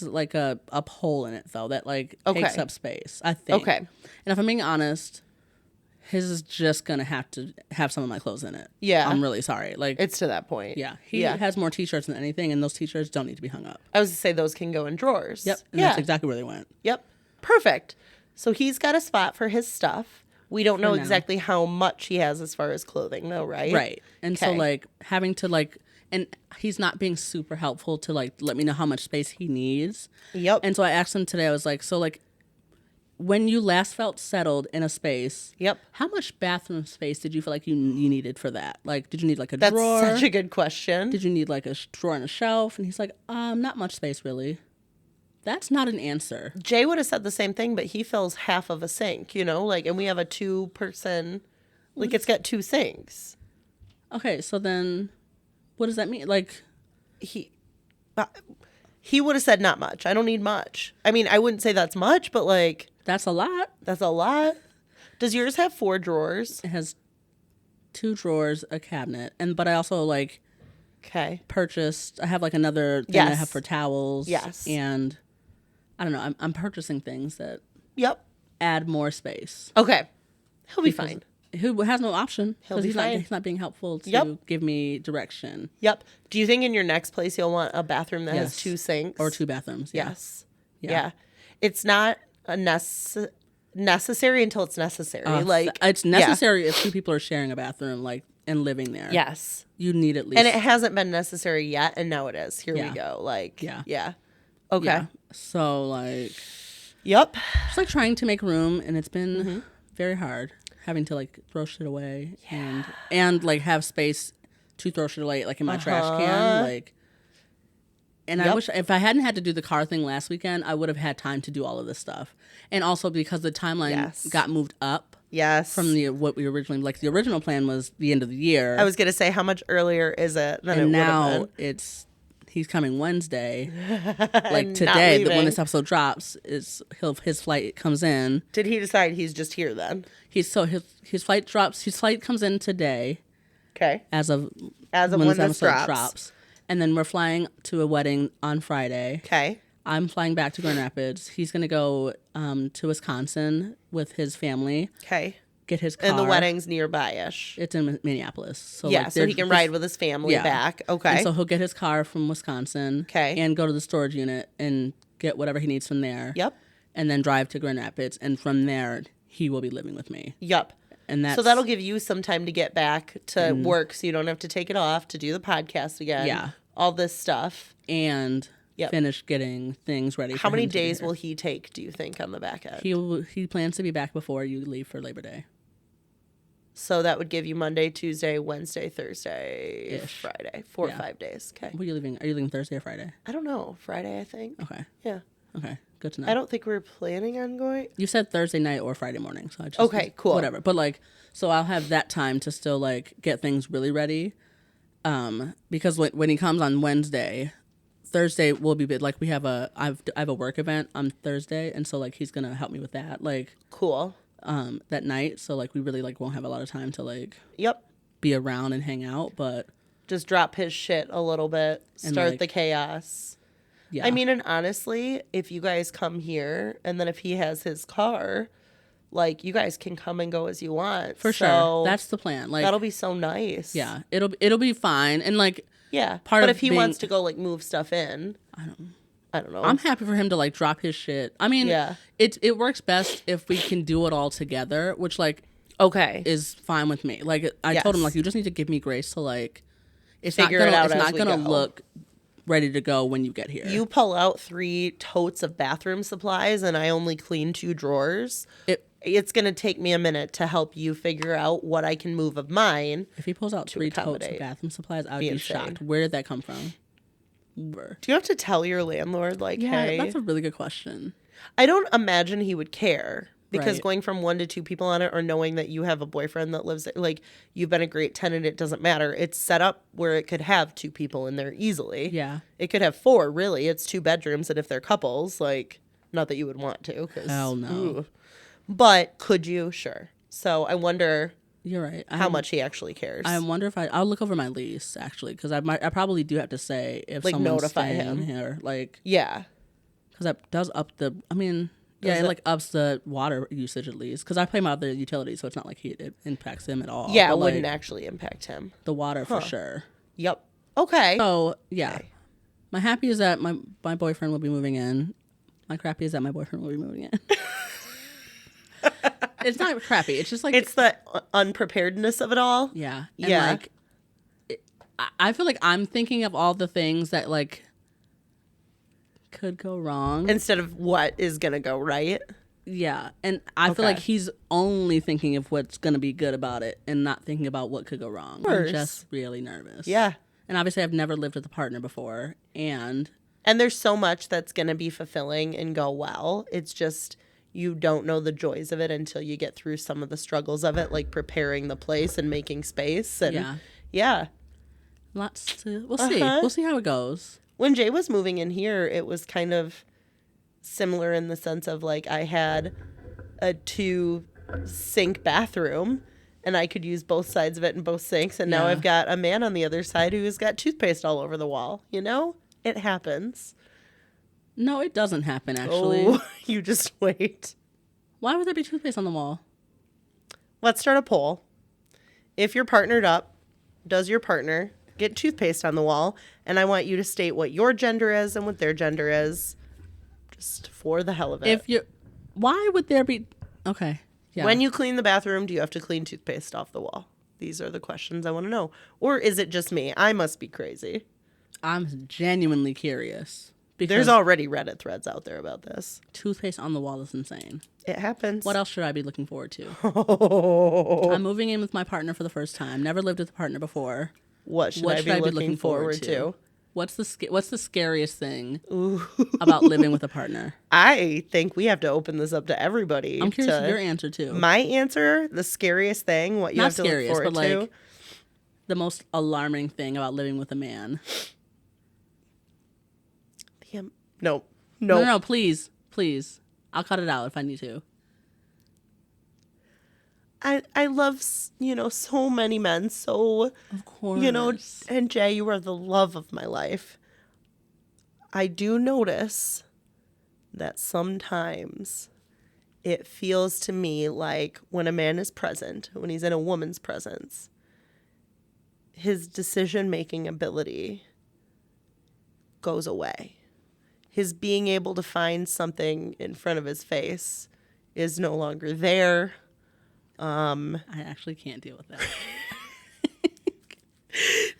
like a hole in it though that like takes Okay. up space. I think. Okay. And if I'm being honest, his is just gonna have to have some of my clothes in it. Yeah. I'm really sorry. Like, It's to that point. yeah, he has more t-shirts than anything, and those t-shirts don't need to be hung up. I was to say those can go in drawers. Yep. And yeah. that's exactly where they went. Yep. Perfect. So he's got a spot for his stuff. We don't know now. exactly how much he has as far as clothing though, right? Right. And so Okay. like having to like, and he's not being super helpful to like let me know how much space he needs. Yep. And so I asked him today, I was like, so like when you last felt settled in a space, Yep. how much bathroom space did you feel like you needed for that? Like, did you need like a That's drawer? such a good question. Did you need like a drawer and a shelf? And he's like, not much space really. That's not an answer. Jay would have said the same thing, but he fills half of a sink, you know, like, and we have a 2-person, like it's got 2 sinks. Okay, so then what does that mean? Like, He would have said not much. I don't need much. I mean, I wouldn't say that's much, but like, that's a lot. that's a lot. Does yours have 4 drawers? It has 2 drawers, a cabinet, but I also like Okay. purchased. I have like another thing I Yes. have for towels. Yes. And I don't know. I'm purchasing things that Yep. add more space. Okay. He'll be fine. Who has no option He'll because be fine. he's not being helpful to Yep. give me direction. Yep. Do you think in your next place you'll want a bathroom that has Yes. 2 sinks? Or 2 bathrooms. Yeah. Yes. Yeah. Yeah. It's not a necessary until it's necessary. Like It's necessary if 2 people are sharing a bathroom. Like, and living there. Yes. You need at least. And it hasn't been necessary yet, and now it is. Here Yeah. we go. Like, Yeah. yeah. Okay. Yeah. So, like, Yep. just like trying to make room, and it's been very hard having to like throw shit away and like have space to throw shit away, like in my trash can. Like, and I wish if I hadn't had to do the car thing last weekend, I would have had time to do all of this stuff. And also because the timeline got moved up. Yes. From what we originally, like the original plan was the end of the year. I was going to say, how much earlier is it than and it now would have been? he's coming Wednesday. Like today, when this episode drops, his flight comes in. Did he decide he's just here then? His flight drops. His flight comes in today. Okay. As of when this this episode drops. And then we're flying to a wedding on Friday. Okay. I'm flying back to Grand Rapids. He's gonna go to Wisconsin with his family. Okay. Get his car. And the wedding's nearby-ish. It's in Minneapolis. So yeah, so he can ride with his family back. Okay. And so he'll get his car from Wisconsin. Okay. And go to the storage unit and get whatever he needs from there. Yep. And then drive to Grand Rapids. And from there, he will be living with me. Yep. And so that'll give you some time to get back to work so you don't have to take it off to do the podcast again. Yeah. All this stuff. And finish getting things ready. How many days will he take, do you think, on the back end? He plans to be back before you leave for Labor Day. So that would give you Monday, Tuesday, Wednesday, Thursday, Friday. 4 or 5 days. Okay. Are you leaving Thursday or Friday? I don't know. Friday, I think. Okay. Yeah. Okay. Good to know. I don't think we're planning on going. You said Thursday night or Friday morning, so I just okay, cool. Whatever. But like, so I'll have that time to still like get things really ready. Because when he comes on Wednesday, Thursday will be big. Like I have a work event on Thursday, and so like he's gonna help me with that. Like cool. That night, so like we really like won't have a lot of time to like Yep. be around and hang out, but just drop his shit a little bit, start like, the chaos. Yeah. I mean, and honestly, if you guys come here and then if he has his car, like you guys can come and go as you want. For sure. That's the plan. Like that'll be so nice. Yeah. It'll be fine. And like but if he wants to go like move stuff in, I don't know. I'm happy for him to like drop his shit. I mean, it works best if we can do it all together, which like is fine with me. Like I told him like you just need to give me grace to like it's not gonna look ready to go when you get here. You pull out 3 totes of bathroom supplies and I only clean 2 drawers. It's going to take me a minute to help you figure out what I can move of mine. If he pulls out 3 totes of bathroom supplies, I would be shocked. Where did that come from? Do you have to tell your landlord, like, hey? That's a really good question. I don't imagine he would care. Because going from 1 to 2 people on it or knowing that you have a boyfriend that lives there, like, you've been a great tenant, it doesn't matter. It's set up where it could have 2 people in there easily. Yeah. It could have 4, really. It's 2 bedrooms, and if they're couples, like, not that you would want to. Hell no. Ooh. But could you? Sure. So I wonder... You're right. How much he actually cares. I wonder if I'll look over my lease, actually, because I probably do have to say if like someone's notify staying him here. Like, yeah. Because that does up the... I mean... Yeah, it like ups the water usage at least because I pay him out the utilities, so it's not like it impacts him at all. Yeah, it wouldn't actually impact him. The water for sure. Yep. Okay. So yeah, my happy is that my boyfriend will be moving in. My crappy is that my boyfriend will be moving in. It's not crappy. It's just like it's the unpreparedness of it all. Yeah. And like, I feel like I'm thinking of all the things that like. Could go wrong instead of what is gonna go right. Yeah, and I feel like he's only thinking of what's gonna be good about it and not thinking about what could go wrong. I'm just really nervous. Yeah, and obviously I've never lived with a partner before, and there's so much that's gonna be fulfilling and go well. It's just you don't know the joys of it until you get through some of the struggles of it, like preparing the place and making space. And we'll see. We'll see how it goes. When Jay was moving in here, it was kind of similar in the sense of like I had a 2-sink bathroom and I could use both sides of it in both sinks. And now I've got a man on the other side who's got toothpaste all over the wall. You know, it happens. No, it doesn't happen, actually. Oh, you just wait. Why would there be toothpaste on the wall? Let's start a poll. If you're partnered up, does your partner get toothpaste on the wall? And I want you to state what your gender is and what their gender is, just for the hell of it. Why would there be? Okay. Yeah. When you clean the bathroom, do you have to clean toothpaste off the wall? these are the questions I want to know. Or is it just me? I must be crazy. I'm genuinely curious. Because There's already Reddit threads out there about this. toothpaste on the wall is insane. It happens. What else should I be looking forward to? Oh. I'm moving in with my partner for the first time. Never lived with a partner before. What should I be looking forward to? What's the scariest thing about living with a partner? I think we have to open this up to everybody. I'm curious your answer too. My answer, the scariest thing, what you have to look forward to. Like the most alarming thing about living with a man. No, please. I'll cut it out if I need to. I love, so many men. So, of course. And Jay, you are the love of my life. I do notice that sometimes it feels to me like when a man is present, when he's in a woman's presence, his decision-making ability goes away. His being able to find something in front of his face is no longer there. I actually can't deal with that.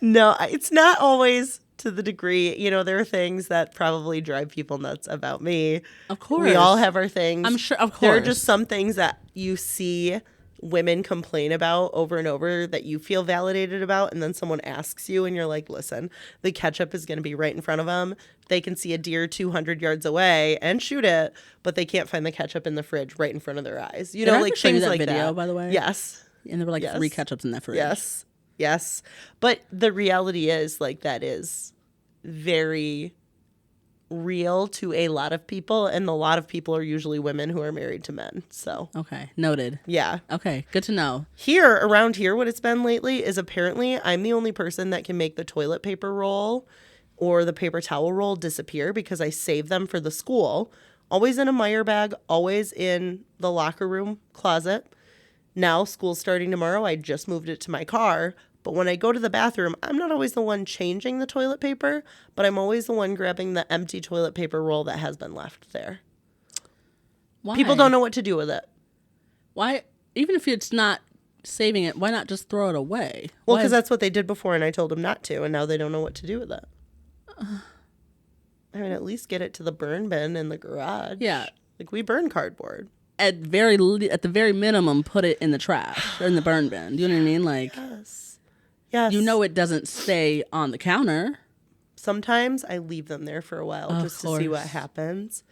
No, it's not always to the degree, there are things that probably drive people nuts about me. Of course. We all have our things. I'm sure, of course. There are just some things that you see women complain about over and over that you feel validated about, and then someone asks you and you're like, listen, the ketchup is going to be right in front of them. They can see a deer 200 yards away and shoot it, but they can't find the ketchup in the fridge right in front of their eyes. Did I like show things you that like video, that. By the way? Yes. And there were like 3 ketchups in that fridge. Yes. But the reality is, like, that is very real to a lot of people, and a lot of people are usually women who are married to men. So okay, noted. Yeah. Okay, good to know. Around here, what it's been lately is apparently I'm the only person that can make the toilet paper roll or the paper towel roll disappear because I save them for the school. Always in a Meyer bag, always in the locker room closet. Now school's starting tomorrow. I just moved it to my car. But when I go to the bathroom, I'm not always the one changing the toilet paper, but I'm always the one grabbing the empty toilet paper roll that has been left there. Why? People don't know what to do with it. Why? Even if it's not saving it, why not just throw it away? Well, because that's what they did before, and I told them not to, and now they don't know what to do with it. I mean, at least get it to the burn bin in the garage. Yeah. Like, we burn cardboard. At the very minimum, put it in the trash or in the burn bin. Do you know what I mean? Like, Yes. it doesn't stay on the counter. Sometimes I leave them there for a while just to see what happens.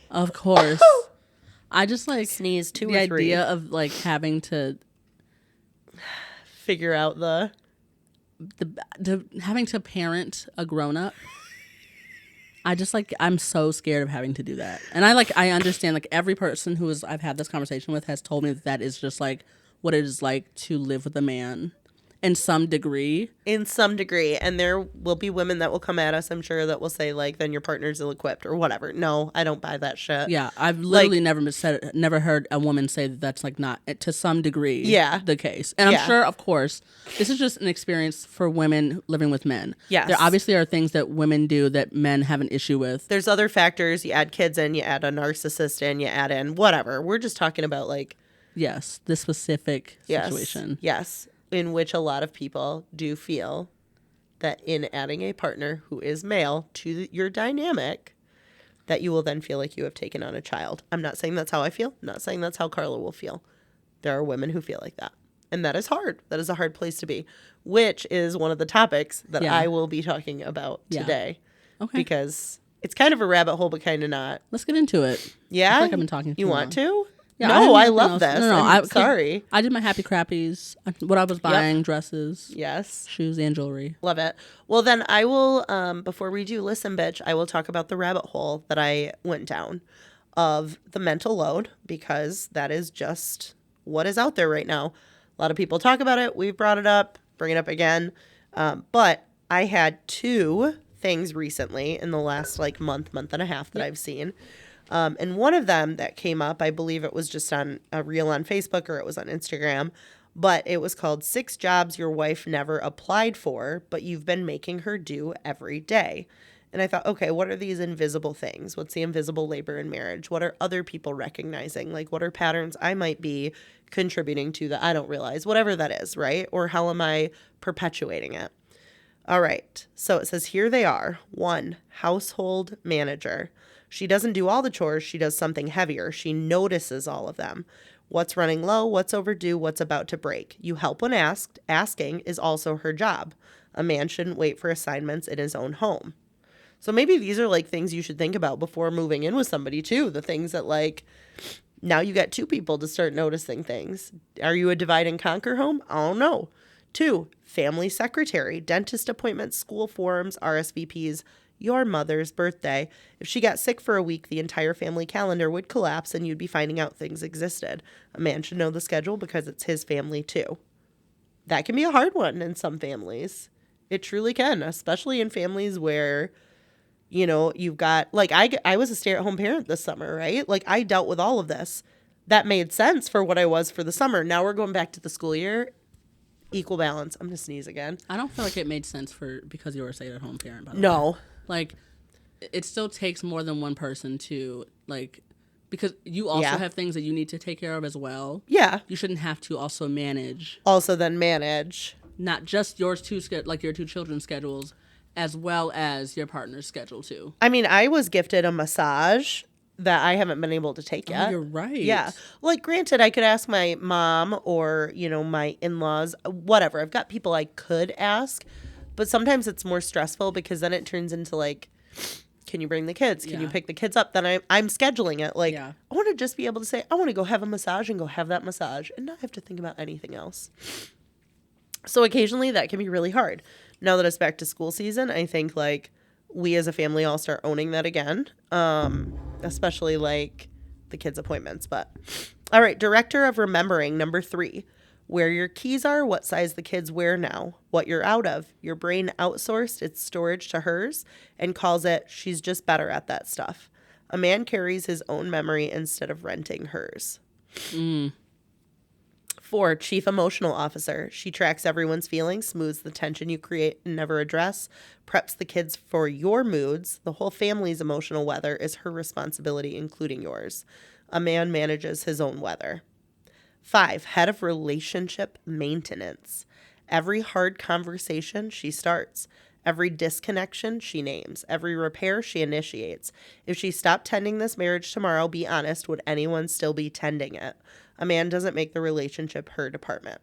Of course. I just like sneeze 2 the or 3. idea of like having to figure out having to parent a grown-up. I'm so scared of having to do that. And I understand, like, every person I've had this conversation with has told me that is just like what it is like to live with a man in some degree. And there will be women that will come at us, I'm sure, that will say, like, then your partner's ill-equipped or whatever. No, I don't buy that shit. Yeah, I've literally never heard a woman say that that's like not to some degree the case. And I'm sure, of course, this is just an experience for women living with men. Yes. There obviously are things that women do that men have an issue with. There's other factors. You add kids in, you add a narcissist in, you add in whatever. We're just talking about, like... Yes, this specific situation. Yes. In which a lot of people do feel that in adding a partner who is male to your dynamic, that you will then feel like you have taken on a child. I'm not saying that's how I feel. I'm not saying that's how Carla will feel. There are women who feel like that. And that is hard. That is a hard place to be, which is one of the topics that I will be talking about today. Okay. Because it's kind of a rabbit hole, but kind of not. Let's get into it. Yeah? I feel like I've been talking too long. You want to? Yeah, no, I love this. No, I'm sorry. I did my happy crappies. What I was buying, dresses, shoes, and jewelry. Love it. Well, then I will, before we do Listen Bitch, I will talk about the rabbit hole that I went down of the mental load, because that is just what is out there right now. A lot of people talk about it. We've brought it up, bring it up again. But I had 2 things recently in the last month and a half that I've seen. And one of them that came up, I believe it was just on a reel on Facebook or it was on Instagram, but it was called 6 Jobs Your Wife Never Applied For, But You've Been Making Her Do Every Day. And I thought, okay, what are these invisible things? What's the invisible labor in marriage? What are other people recognizing? Like, what are patterns I might be contributing to that I don't realize? Whatever that is, right? Or how am I perpetuating it? All right. So it says, here they are. 1, household manager. She doesn't do all the chores. She does something heavier. She notices all of them. What's running low? What's overdue? What's about to break? You help when asked. Asking is also her job. A man shouldn't wait for assignments in his own home. So maybe these are like things you should think about before moving in with somebody too. The things that like, now you got 2 people to start noticing things. Are you a divide and conquer home? I don't know. 2, family secretary, dentist appointments, school forms, RSVPs, your mother's birthday. If she got sick for a week, the entire family calendar would collapse and you'd be finding out things existed. A man should know the schedule because it's his family too. That can be a hard one in some families. It truly can, especially in families where, you know, you've got, like, I was a stay-at-home parent this summer, right? Like, I dealt with all of this. That made sense for what I was for the summer. Now we're going back to the school year. Equal balance. I'm going to sneeze again. I don't feel like it made sense because you were a stay-at-home parent, by the way. No. Like, it still takes more than one person to, like, because you also have things that you need to take care of as well. Yeah. You shouldn't have to also manage. Also then manage. Not just your 2 children's schedules, as well as your partner's schedule too. I mean, I was gifted a massage that I haven't been able to take yet. Oh, you're right. Yeah. Like, granted, I could ask my mom or, you know, my in-laws, whatever. I've got people I could ask, but sometimes it's more stressful because then it turns into like, can you bring the kids? Can you pick the kids up? Then I'm scheduling it. Like, I want to just be able to say, I want to go have a massage and go have that massage and not have to think about anything else. So occasionally that can be really hard. Now that it's back to school season, I think like we as a family all start owning that again, especially like the kids' appointments. But all right, director of remembering, number 3, where your keys are, what size the kids wear now, what you're out of. Your brain outsourced its storage to hers and calls it, she's just better at that stuff. A man carries his own memory instead of renting hers. 4, chief emotional officer. She tracks everyone's feelings, smooths the tension you create and never address, preps the kids for your moods. The whole family's emotional weather is her responsibility, including yours. A man manages his own weather. 5, head of relationship maintenance. Every hard conversation she starts. Every disconnection she names. Every repair she initiates. If she stopped tending this marriage tomorrow, be honest, would anyone still be tending it? A man doesn't make the relationship her department.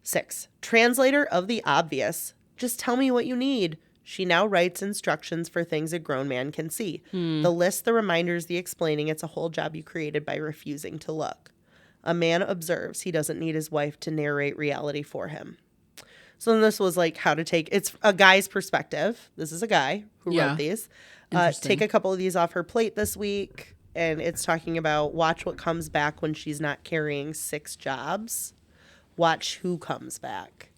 6, translator of the obvious. Just tell me what you need. She now writes instructions for things a grown man can see. The list, the reminders, the explaining, it's a whole job you created by refusing to look. A man observes. He doesn't need his wife to narrate reality for him. So then this was like how to take, it's a guy's perspective. This is a guy who wrote these. Take a couple of these off her plate this week. And it's talking about watch what comes back when she's not carrying 6 jobs. Watch who comes back.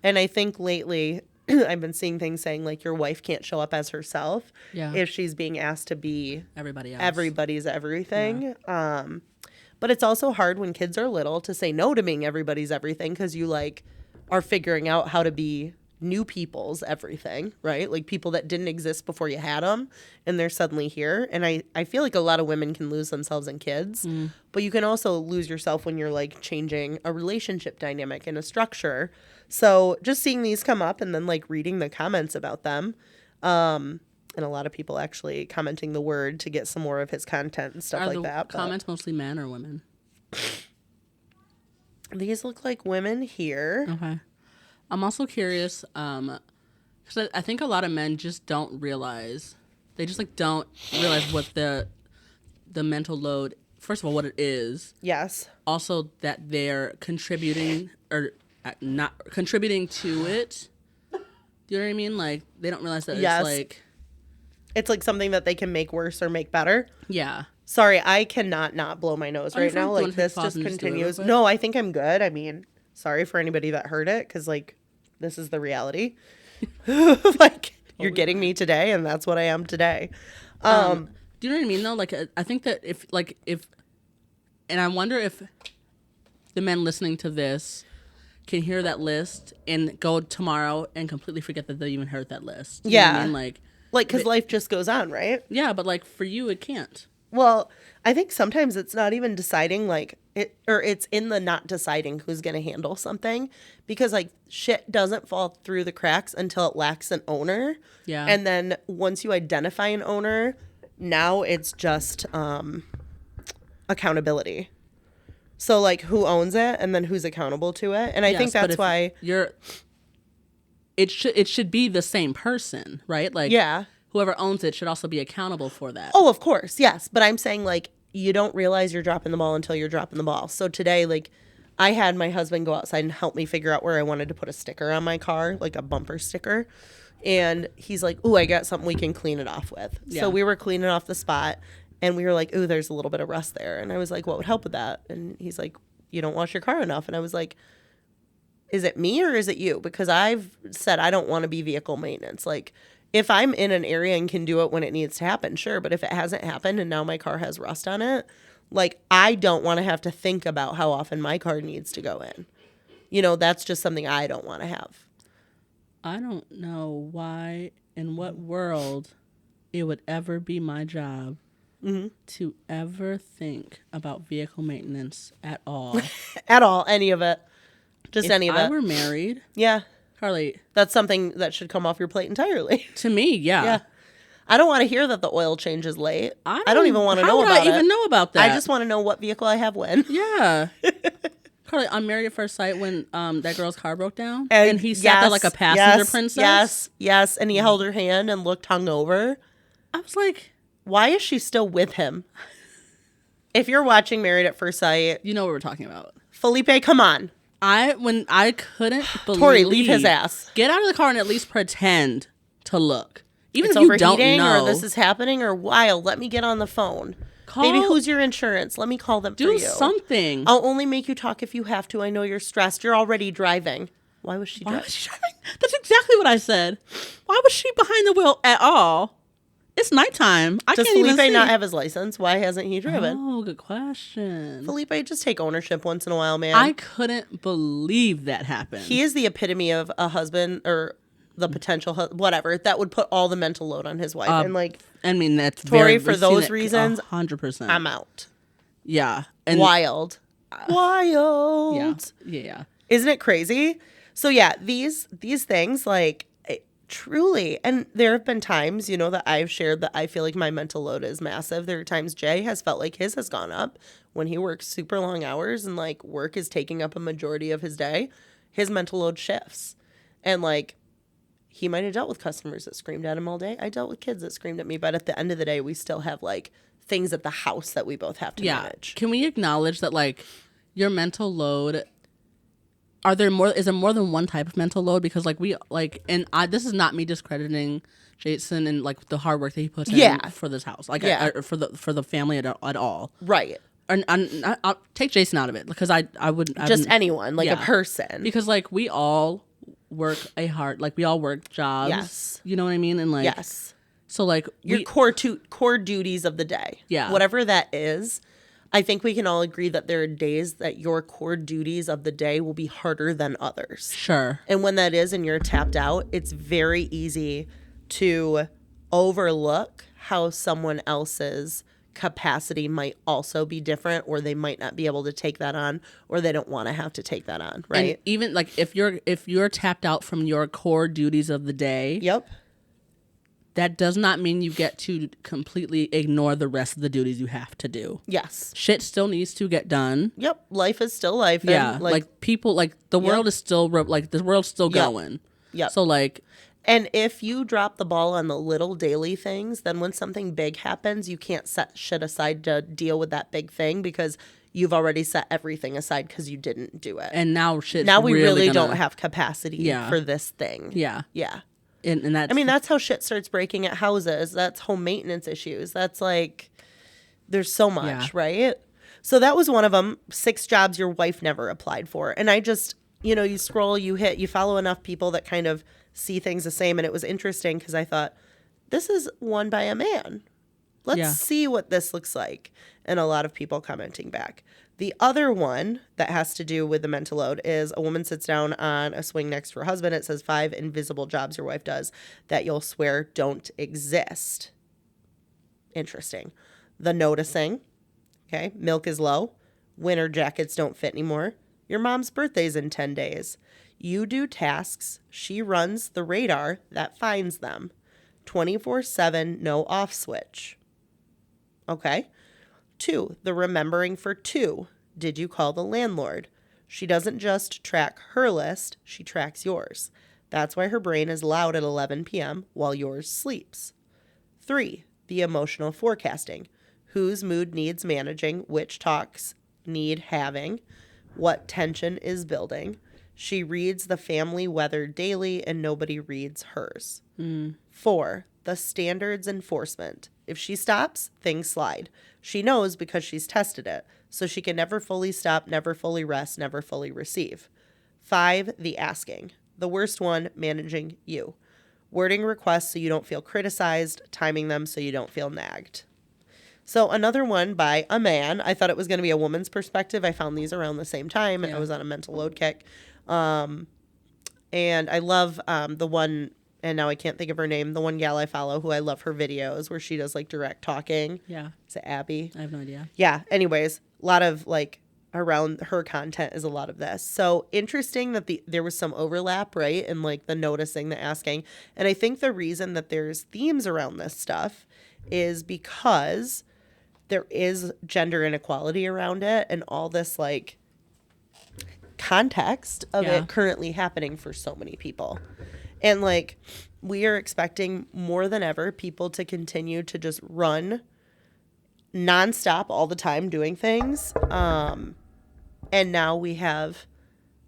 And I think lately I've been seeing things saying like your wife can't show up as herself if she's being asked to be everybody else. Everybody's everything. Yeah. But it's also hard when kids are little to say no to being everybody's everything because you like are figuring out how to be new people's everything, right? Like people that didn't exist before you had them and they're suddenly here. And I feel like a lot of women can lose themselves in kids, but you can also lose yourself when you're like changing a relationship dynamic and a structure. So just seeing these come up and then like reading the comments about them, and a lot of people actually commenting the word to get some more of his content and stuff like that. Comments mostly men or women? These look like women here. Okay. I'm also curious, because I think a lot of men just don't realize. They just like don't realize what the mental load. First of all, what it is. Yes. Also, that they're contributing or not contributing to it. Do you know what I mean? Like they don't realize that it's like something that they can make worse or make better. Yeah. Sorry, I cannot not blow my nose right now. Like this just continues. No, I think I'm good. I mean, sorry for anybody that heard it because like this is the reality. Like you're getting me today and that's what I am today. Do you know what I mean though? Like I think that if and I wonder if the men listening to this can hear that list and go tomorrow and completely forget that they even heard that list. You know what I mean? Like, because life just goes on, right? Yeah, but like for you, it can't. Well, I think sometimes it's not even deciding it's in the not deciding who's going to handle something, because like shit doesn't fall through the cracks until it lacks an owner. Yeah. And then once you identify an owner, now it's just accountability. So like who owns it and then who's accountable to it. And I think that's why it should be the same person, right? Like whoever owns it should also be accountable for that. Oh, of course. Yes. But I'm saying like you don't realize you're dropping the ball until you're dropping the ball. So today, like I had my husband go outside and help me figure out where I wanted to put a sticker on my car, like a bumper sticker. And he's like, "Ooh, I got something we can clean it off with." Yeah. So we were cleaning off the spot. And we were like, "Ooh, there's a little bit of rust there." And I was like, "What would help with that?" And he's like, "You don't wash your car enough." And I was like, "Is it me or is it you?" Because I've said I don't want to be vehicle maintenance. Like, if I'm in an area and can do it when it needs to happen, sure. But if it hasn't happened and now my car has rust on it, like, I don't want to have to think about how often my car needs to go in. You know, that's just something I don't want to have. I don't know why, in what world, it would ever be my job to ever think about vehicle maintenance at all. At all. Any of it. Just if any of it. If I were married. Yeah. Carly. That's something that should come off your plate entirely. To me, yeah. Yeah. I don't want to hear that the oil change is late. I don't even want to know about it. How would I even know about that? I just want to know what vehicle I have when. Yeah. Carly, I'm Married at First Sight when that girl's car broke down. And he sat there like a passenger princess. Yes. And he held her hand and looked hungover. I was like, why is she still with him? If you're watching Married at First Sight, you know what we're talking about. Felipe, come on. When I couldn't believe. Tori, leave his ass. Get out of the car and at least pretend to look. Even it's if you don't know. Or this is happening or wild. Let me get on the phone. Maybe who's your insurance? Let me call them for you. Do something. I'll only make you talk if you have to. I know you're stressed. You're already driving. Why was she driving? That's exactly what I said. Why was she behind the wheel at all? It's nighttime. Does Felipe not have his license? Why hasn't he driven? Oh, good question. Felipe, just take ownership once in a while, man. I couldn't believe that happened. He is the epitome of a husband or the potential whatever that would put all the mental load on his wife. And like, I mean, that's Tori, for those reasons, 100%. I'm out. Yeah. And wild. Yeah. Isn't it crazy? So yeah, these things like truly, and there have been times, you know, that I've shared that I feel like my mental load is massive. There are times Jay has felt like his has gone up when he works super long hours and like work is taking up a majority of his day. His mental load shifts. And like, he might have dealt with customers that screamed at him all day. I dealt with kids that screamed at me, but at the end of the day, we still have like things at the house that we both have to manage. Can we acknowledge that like your mental load, is there more than one type of mental load? Because like this is not me discrediting Jason and like the hard work that he puts in for this house, like for the family at all. Right. And I'll take Jason out of it because I wouldn't just anyone like a person, because like we all work we all work jobs. Yes. You know what I mean? And like yes. So like your core duties of the day. Yeah. Whatever that is. I think we can all agree that there are days that your core duties of the day will be harder than others. Sure. And when that is and you're tapped out, it's very easy to overlook how someone else's capacity might also be different, or they might not be able to take that on, or they don't want to have to take that on, right? And even like if you're tapped out from your core duties of the day. Yep. That does not mean you get to completely ignore the rest of the duties you have to do. Yes. Shit still needs to get done. Yep. Life is still life. Yeah. Like people, like the world is still, like the world's still going. Yep. So like. And if you drop the ball on the little daily things, then when something big happens, you can't set shit aside to deal with that big thing because you've already set everything aside because you didn't do it. And now we really don't have capacity for this thing. Yeah. Yeah. And that's, I mean, that's how shit starts breaking at houses. That's home maintenance issues. That's like, there's so much, right? So that was one of them. 6 jobs your wife never applied for. And I just, you know, you scroll, you follow enough people that kind of see things the same. And it was interesting because I thought, this is one by a man. Let's see what this looks like. And a lot of people commenting back. The other one that has to do with the mental load is a woman sits down on a swing next to her husband. It says 5 invisible jobs your wife does that you'll swear don't exist. Interesting. The noticing. Okay. Milk is low. Winter jackets don't fit anymore. Your mom's birthday's in 10 days. You do tasks. She runs the radar that finds them. 24/7, no off switch. Okay. 2, the remembering for 2. Did you call the landlord? She doesn't just track her list, she tracks yours. That's why her brain is loud at 11 p.m. while yours sleeps. 3, the emotional forecasting. Whose mood needs managing, which talks need having, what tension is building. She reads the family weather daily and nobody reads hers. 4, the standards enforcement. If she stops, things slide. She knows because she's tested it, so she can never fully stop, never fully rest, never fully receive. 5, the asking. The worst one, managing you. Wording requests so you don't feel criticized, timing them so you don't feel nagged. So another one by a man. I thought it was going to be a woman's perspective. I found these around the same time. I was on a mental load kick. And I love the one, and now I can't think of her name, the one gal I follow who I love her videos where she does like direct talking. Yeah. Is it Abby? I have no idea. Yeah. Anyways, a lot of like around her content is a lot of this. So interesting that there was some overlap, right? And like the noticing, the asking. And I think the reason that there's themes around this stuff is because there is gender inequality around it and all this like context of it currently happening for so many people. And like we are expecting more than ever people to continue to just run nonstop all the time doing things. And now we have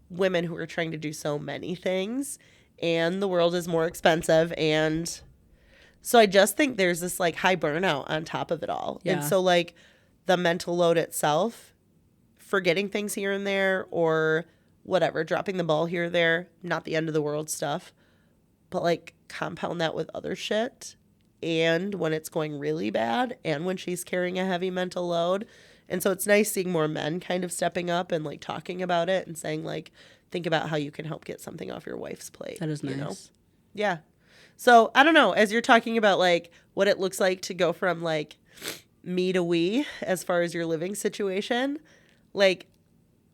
women who are trying to do so many things and the world is more expensive. And so I just think there's this like high burnout on top of it all. Yeah. And so like the mental load itself, forgetting things here and there or whatever, dropping the ball here or there, not the end of the world stuff, but like compound that with other shit. And when it's going really bad and when she's carrying a heavy mental load. And so it's nice seeing more men kind of stepping up and like talking about it and saying like, think about how you can help get something off your wife's plate. That is nice. You know? Yeah. So I don't know, as you're talking about like what it looks like to go from like me to we as far as your living situation, like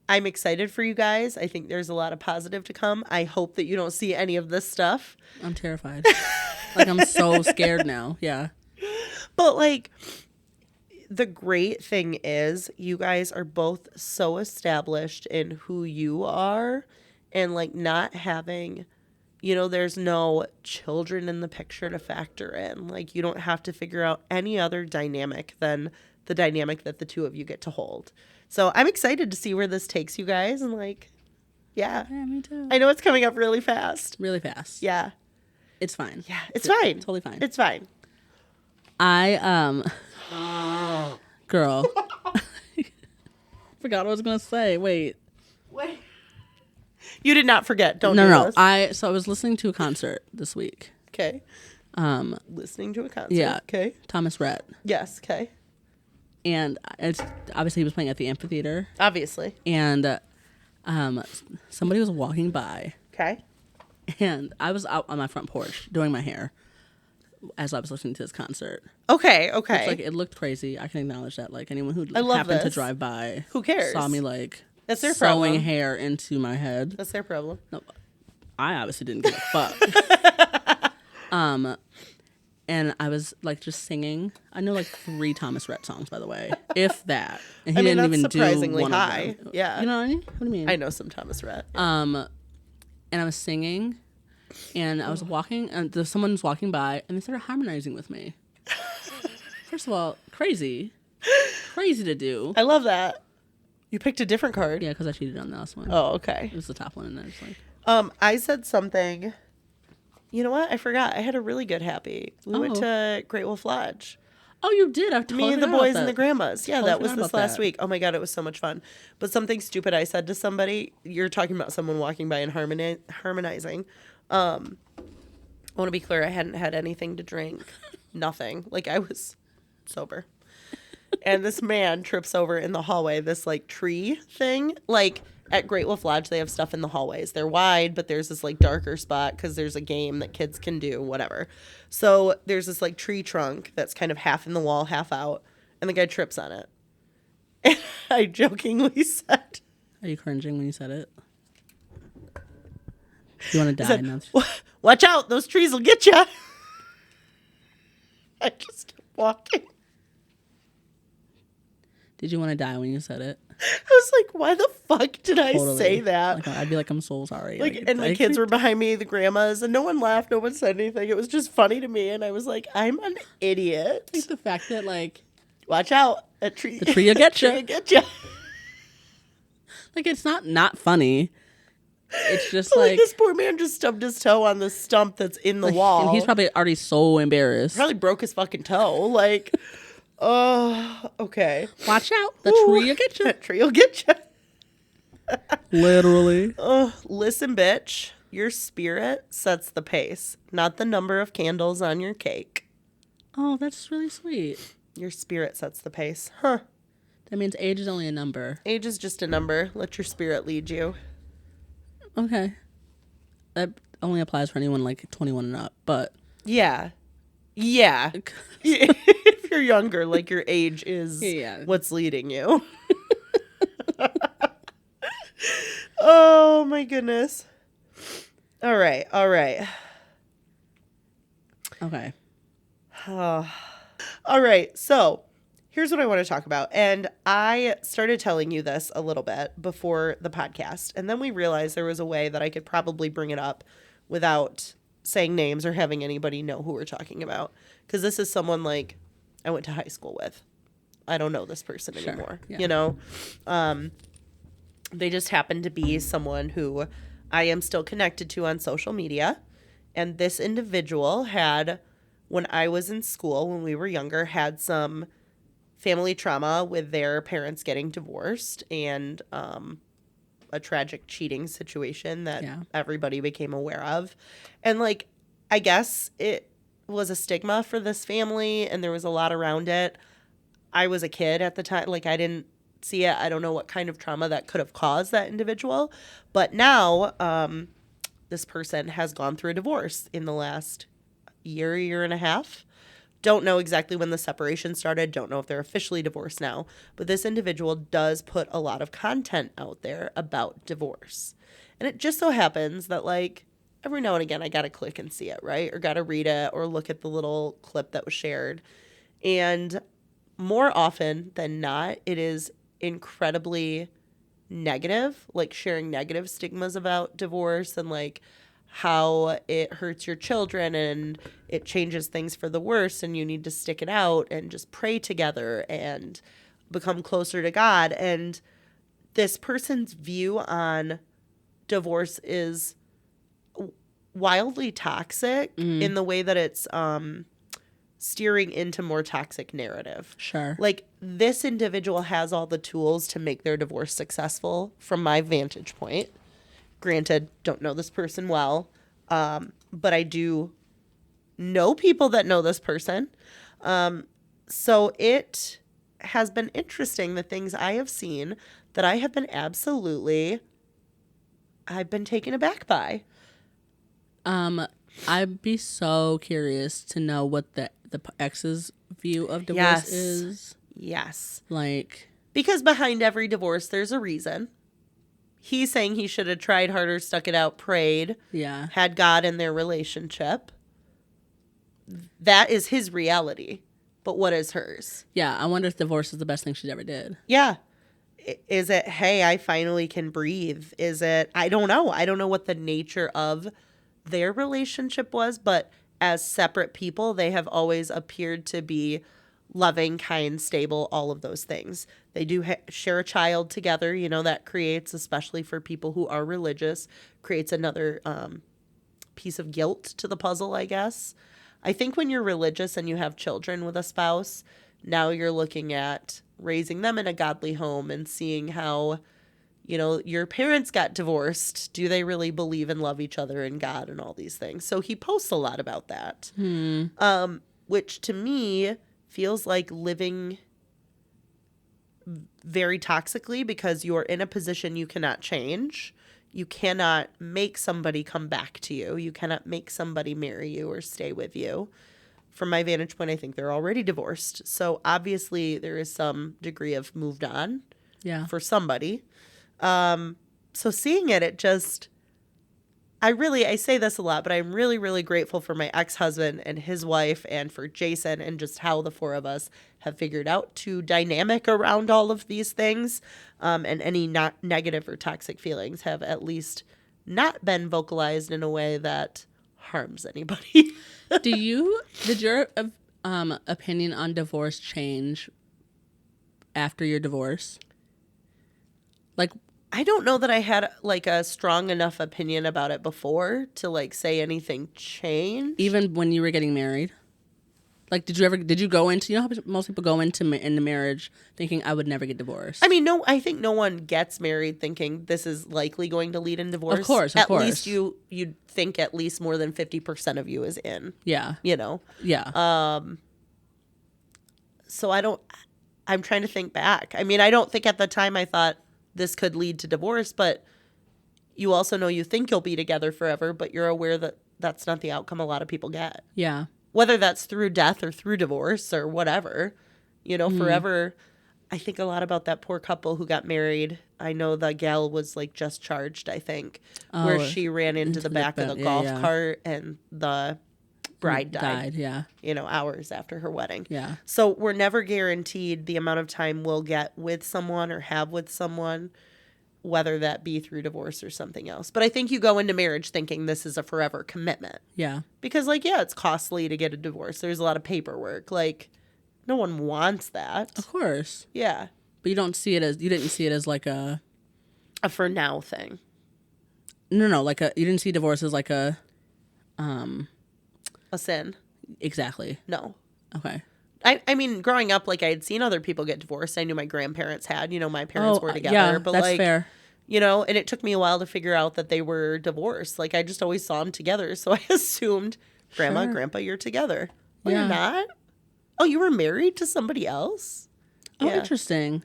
I'm excited for you guys. I think there's a lot of positive to come. I hope that you don't see any of this stuff. I'm terrified. Like I'm so scared now. Yeah. But like the great thing is you guys are both so established in who you are and like not having, you know, there's no children in the picture to factor in. Like you don't have to figure out any other dynamic than the dynamic that the two of you get to hold. So I'm excited to see where this takes you guys and like, yeah. Yeah, me too. I know it's coming up really fast. Really fast. Yeah. It's fine. Yeah, it's fine. Totally fine. It's fine. Girl. Forgot what I was gonna say. Wait. You did not forget. Don't No. this. I was listening to a concert this week. Okay. Listening to a concert. Yeah. Okay. Thomas Rhett. Yes. Okay. And it's obviously he was playing at the amphitheater. Obviously. And somebody was walking by. Okay. And I was out on my front porch doing my hair as I was listening to this concert. Okay. It's like it looked crazy. I can acknowledge that. Like anyone who I love happened to this. drive by, Who cares? saw me like That's their sewing problem. hair into my head. That's their problem. No, I obviously didn't give a fuck. And I was like just singing. I know like 3 Thomas Rhett songs, by the way, if that. And he I mean, didn't that's even surprisingly do one high. of them. Yeah. You know what I mean? What do you mean? I know some Thomas Rhett. And I was singing, and I was walking, and someone was walking by, and they started harmonizing with me. First of all, crazy to do. I love that. You picked a different card. Yeah, because I cheated on the last one. Oh, okay. It was the top one, and I was like, I said something. You know what? I forgot. I had a really good happy. We went to Great Wolf Lodge. oh, you did? I totally Me and the forgot boys about and the that. grandmas. Yeah, Totally that was forgot this about last that. week. Oh my God, it was so much fun. But something stupid I said to somebody, you're talking about someone walking by and harmonizing. I want to be clear, I hadn't had anything to drink. Nothing. Like I was sober. And this man trips over in the hallway, this like tree thing. Like at Great Wolf Lodge, they have stuff in the hallways. They're wide, but there's this like darker spot because there's a game that kids can do, whatever. So there's this like tree trunk that's kind of half in the wall, half out. And the guy trips on it. And I jokingly said, Are you cringing when you said it? You want to die said, now? watch out, those trees will get you. I just kept walking. Did you want to die when you said it? I was like, why the fuck did I Totally. say that? Like, I'd be like, I'm so sorry. Like, and my kids were behind me, the grandmas, and no one laughed, no one said anything. It was just funny to me, and I was like, I'm an idiot. Like the fact that like Watch out, the tree will get tree you. will get you. Like it's not funny. It's just Like like this poor man just stubbed his toe on the stump that's in the like, wall. and he's probably already so embarrassed. probably broke his fucking toe. Like, oh, okay. Watch out, the tree will get you. That tree will get you. Literally. Listen, bitch. Your spirit sets the pace, not the number of candles on your cake. Oh, that's really sweet. Your spirit sets the pace. Huh. That means age is only a number. Age is just a number. Let your spirit lead you. Okay. That only applies for anyone like 21 and up, but Yeah. Yeah. If you're younger, like your age is Yeah. what's leading you. Oh my goodness. All right. okay. All right. So here's what I want to talk about. And I started telling you this a little bit before the podcast. And then we realized there was a way that I could probably bring it up without saying names or having anybody know who we're talking about. Because this is someone like I went to high school with. I don't know this person anymore. Yeah. You know? They just happen to be someone who I am still connected to on social media. And this individual had, when I was in school, when we were younger, had some family trauma with their parents getting divorced and a tragic cheating situation that everybody became aware of. And, like, I guess it was a stigma for this family, and there was a lot around it. I was a kid at the time. Like, I didn't see it. I don't know what kind of trauma that could have caused that individual. But now this person has gone through a divorce in the last year and a half. Don't know exactly when the separation started. Don't know if they're officially divorced now. But this individual does put a lot of content out there about divorce. And it just so happens that, like, every now and again I got to click and see it, right? Or got to read it or look at the little clip that was shared. And more often than not, it is incredibly negative, like sharing negative stigmas about divorce and like how it hurts your children and it changes things for the worse and you need to stick it out and just pray together and become closer to God. And this person's view on divorce is wildly toxic in the way that it's steering into more toxic narrative. Sure. Like, this individual has all the tools to make their divorce successful from my vantage point. Granted, don't know this person well, but I do know people that know this person. So it has been interesting, the things I have seen that I have been I've been taken aback by. I'd be so curious to know what the ex's view of divorce is. Yes. Like, because behind every divorce, there's a reason. He's saying he should have tried harder, stuck it out, prayed, had God in their relationship. That is his reality. But what is hers? Yeah, I wonder if divorce is the best thing she ever did. Yeah. Is it, hey, I finally can breathe? Is it, I don't know. I don't know what the nature of their relationship was, but as separate people, they have always appeared to be loving, kind, stable, all of those things. They do share a child together. You know, that creates, especially for people who are religious, creates another piece of guilt to the puzzle, I guess. I think when you're religious and you have children with a spouse, now you're looking at raising them in a godly home and seeing how, you know, your parents got divorced. Do they really believe and love each other and God and all these things? So he posts a lot about that, which to me feels like living very toxically because you're in a position you cannot change. You cannot make somebody come back to you. You cannot make somebody marry you or stay with you. From my vantage point, I think they're already divorced. So obviously there is some degree of moved on for somebody. So seeing it just, I say this a lot, but I'm really, really grateful for my ex-husband and his wife and for Jason and just how the four of us have figured out to dynamic around all of these things. And any not negative or toxic feelings have at least not been vocalized in a way that harms anybody. Did your opinion on divorce change after your divorce? Like, I don't know that I had like a strong enough opinion about it before to like say anything changed. even when you were getting married? Like, did you go into, you know how most people go into marriage thinking I would never get divorced? I mean, no, I think no one gets married thinking this is likely going to lead in divorce. Of course. At least you'd think at least more than 50% of you is in. Yeah. You know? Yeah. So I'm trying to think back. I mean, I don't think at the time I thought this could lead to divorce, but you also know you think you'll be together forever, but you're aware that that's not the outcome a lot of people get. Yeah. Whether that's through death or through divorce or whatever, you know, forever. I think a lot about that poor couple who got married. I know the gal was like just charged, I think, where she ran into the back of the golf cart and the bride died. Yeah. You know, hours after her wedding. Yeah. So we're never guaranteed the amount of time we'll get with someone or have with someone, whether that be through divorce or something else. But I think you go into marriage thinking this is a forever commitment. Yeah. Because, like, yeah, it's costly to get a divorce. There's a lot of paperwork. Like, no one wants that. Of course. Yeah. But you didn't see it as like a for now thing. No, like you didn't see divorce as like a sin. Exactly. No. Okay. I mean, growing up, like, I had seen other people get divorced. I knew my grandparents had, you know, my parents were together. Yeah, but that's like, fair. You know, and it took me a while to figure out that they were divorced. Like, I just always saw them together. So I assumed, Grandma, Grandpa, you're together. Well, you're not? Oh, you were married to somebody else? Oh, interesting.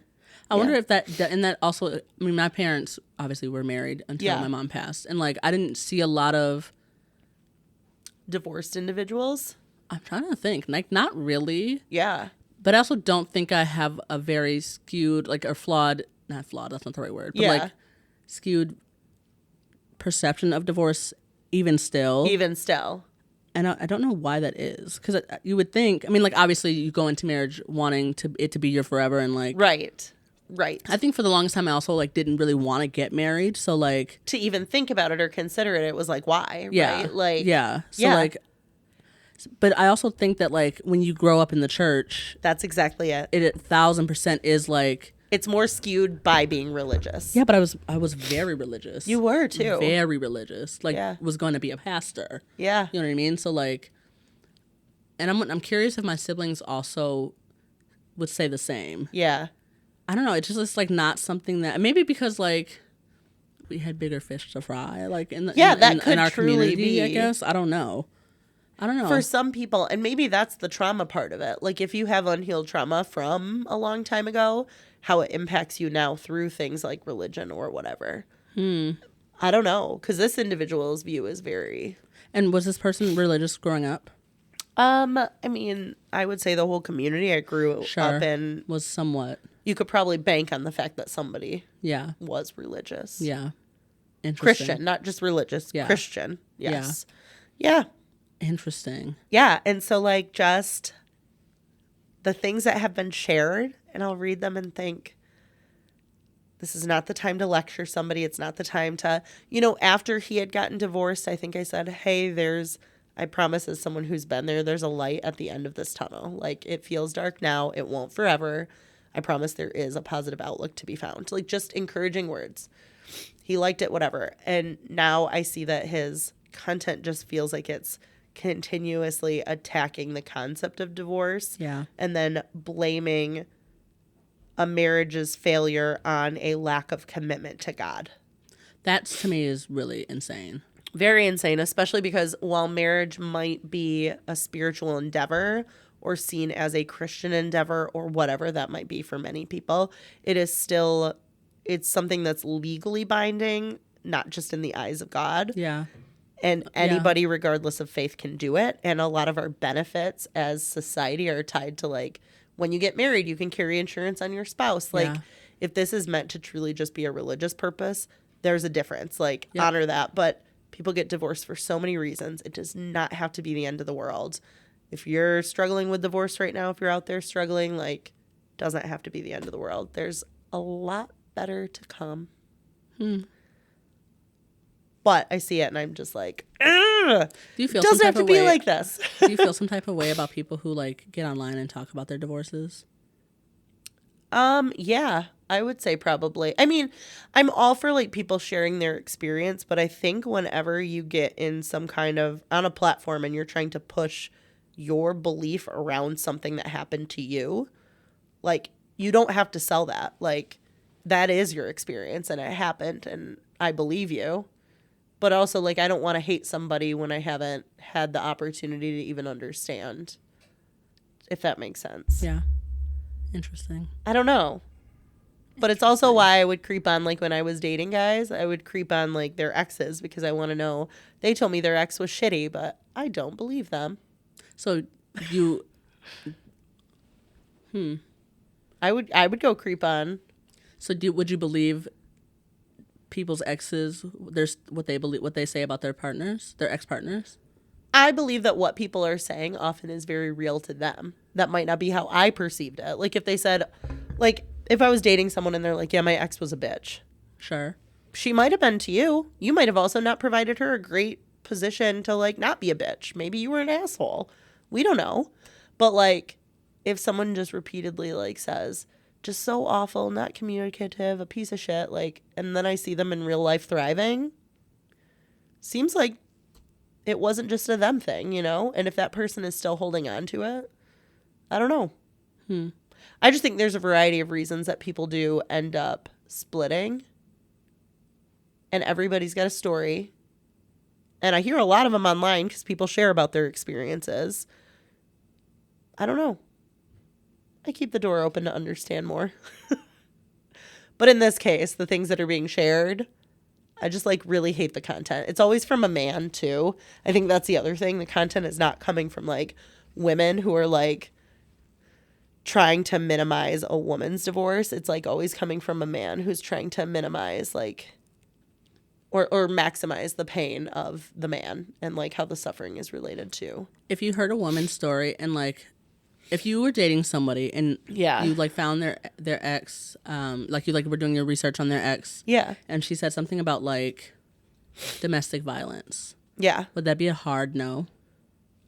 I wonder if that also, I mean, my parents obviously were married until my mom passed. And, like, I didn't see a lot of divorced individuals. I'm trying to think. Like, not really. Yeah. But I also don't think I have a very skewed, like, or flawed, not flawed, that's not the right word, but, like, skewed perception of divorce even still. And I don't know why that is. Because you would think, I mean, like, obviously you go into marriage wanting it to be your forever and, like. Right. I think for the longest time I also, like, didn't really want to get married. So, like. To even think about it or consider it, it was like, why? Yeah. Right? Like. Yeah. So, like. But I also think that, like, when you grow up in the church. That's exactly it. It 1,000% is, like. It's more skewed by being religious. Yeah, but I was very religious. You were, too. Very religious. Like, was going to be a pastor. Yeah. You know what I mean? So, like. And I'm curious if my siblings also would say the same. Yeah. I don't know. It's like, not something that. Maybe because, like. We had bigger fish to fry. Like, in our community, be. I guess. I don't know. For some people, and maybe that's the trauma part of it. Like, if you have unhealed trauma from a long time ago, how it impacts you now through things like religion or whatever. I don't know, because this individual's view is very... And was this person religious growing up? I mean, I would say the whole community I grew up in... was somewhat... You could probably bank on the fact that somebody was religious. Yeah. Interesting. Christian, not just religious. Yeah. Christian. Yes. Yeah. Interesting. Yeah. And so, like, just the things that have been shared, and I'll read them and think, this is not the time to lecture somebody. It's not the time to, you know, after he had gotten divorced, I think I said, hey, I promise as someone who's been there, there's a light at the end of this tunnel. Like, it feels dark now. It won't forever. I promise there is a positive outlook to be found. Like, just encouraging words. He liked it, whatever. And now I see that his content just feels like it's continuously attacking the concept of divorce. Yeah. And then blaming a marriage's failure on a lack of commitment to God. That, to me, is really insane. Very insane, especially because while marriage might be a spiritual endeavor or seen as a Christian endeavor or whatever that might be for many people, it is still, it's something that's legally binding, not just in the eyes of God. Yeah. And anybody, regardless of faith, can do it. And a lot of our benefits as society are tied to, like, when you get married, you can carry insurance on your spouse. Like, if this is meant to truly just be a religious purpose, there's a difference. Like, honor that. But people get divorced for so many reasons. It does not have to be the end of the world. If you're struggling with divorce right now, if you're out there struggling, like, doesn't have to be the end of the world. There's a lot better to come. But I see it and I'm just like, ugh, do you feel it doesn't have to be like this. Do you feel some type of way about people who like get online and talk about their divorces? Yeah, I would say probably. I mean, I'm all for like people sharing their experience, but I think whenever you get in some kind of on a platform and you're trying to push your belief around something that happened to you, like, you don't have to sell that. Like, that is your experience and it happened and I believe you. But also, like, I don't want to hate somebody when I haven't had the opportunity to even understand, if that makes sense. Yeah. Interesting. I don't know. But it's also why I would creep on, like, when I was dating guys, I would creep on, like, their exes because I want to know. They told me their ex was shitty, but I don't believe them. So you... I would go creep on. So would you believe people's exes, there's what they say about their partners, their ex-partners? I believe that what people are saying often is very real to them. That might not be how I perceived it. Like, if they said, like, if I was dating someone and they're like, yeah, my ex was a bitch. Sure. She might have been to you. You might have also not provided her a great position to, like, not be a bitch. Maybe you were an asshole. We don't know. But, like, if someone just repeatedly, like, says, just so awful, not communicative, a piece of shit, like, and then I see them in real life thriving, seems like it wasn't just a them thing, you know? And if that person is still holding on to it, I don't know. I just think there's a variety of reasons that people do end up splitting. And everybody's got a story. And I hear a lot of them online because people share about their experiences. I don't know. I keep the door open to understand more. But in this case, the things that are being shared, I just, like, really hate the content. It's always from a man, too. I think that's the other thing. The content is not coming from, like, women who are, like, trying to minimize a woman's divorce. It's, like, always coming from a man who's trying to minimize, like, or maximize the pain of the man and, like, how the suffering is related to. If you heard a woman's story and, like, if you were dating somebody and you, like, found their ex, like, you, like, were doing your research on their ex. Yeah. And she said something about, like, domestic violence. Yeah. Would that be a hard no?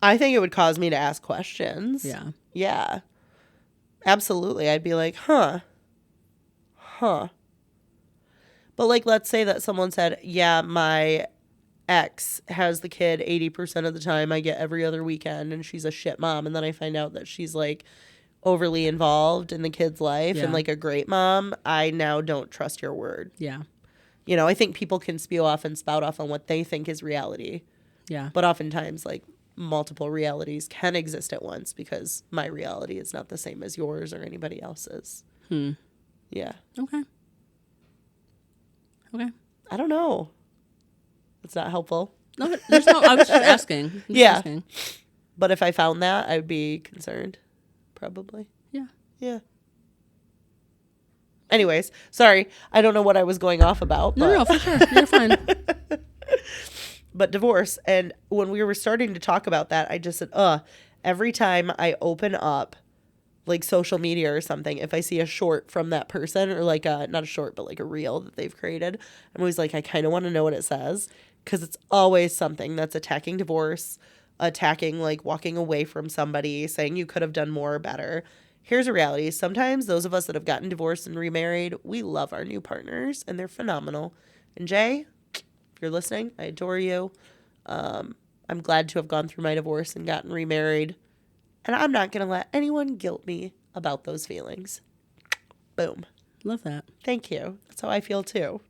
I think it would cause me to ask questions. Yeah. Yeah. Absolutely. I'd be like, huh. But, like, let's say that someone said, yeah, my ex has the kid 80% of the time. I get every other weekend and she's a shit mom. And then I find out that she's, like, overly involved in the kid's life and, like, a great mom. I now don't trust your word. Yeah. You know, I think people can spew off and spout off on what they think is reality. Yeah. But oftentimes, like, multiple realities can exist at once because my reality is not the same as yours or anybody else's. Yeah. Okay. I don't know. It's not helpful. No, there's no. I was just asking. Asking. But if I found that, I would be concerned. Probably. Yeah. Anyways, sorry. I don't know what I was going off about. No, for sure. You're fine. But divorce. And when we were starting to talk about that, I just said, every time I open up, like, social media or something, if I see a short from that person or, like, not a short, but, like, a reel that they've created, I'm always like, I kind of want to know what it says because it's always something that's attacking divorce, attacking, like, walking away from somebody, saying you could have done more or better. Here's a reality. Sometimes those of us that have gotten divorced and remarried, we love our new partners and they're phenomenal. And Jay, if you're listening, I adore you. I'm glad to have gone through my divorce and gotten remarried. And I'm not going to let anyone guilt me about those feelings. Boom. Love that. Thank you. That's how I feel too.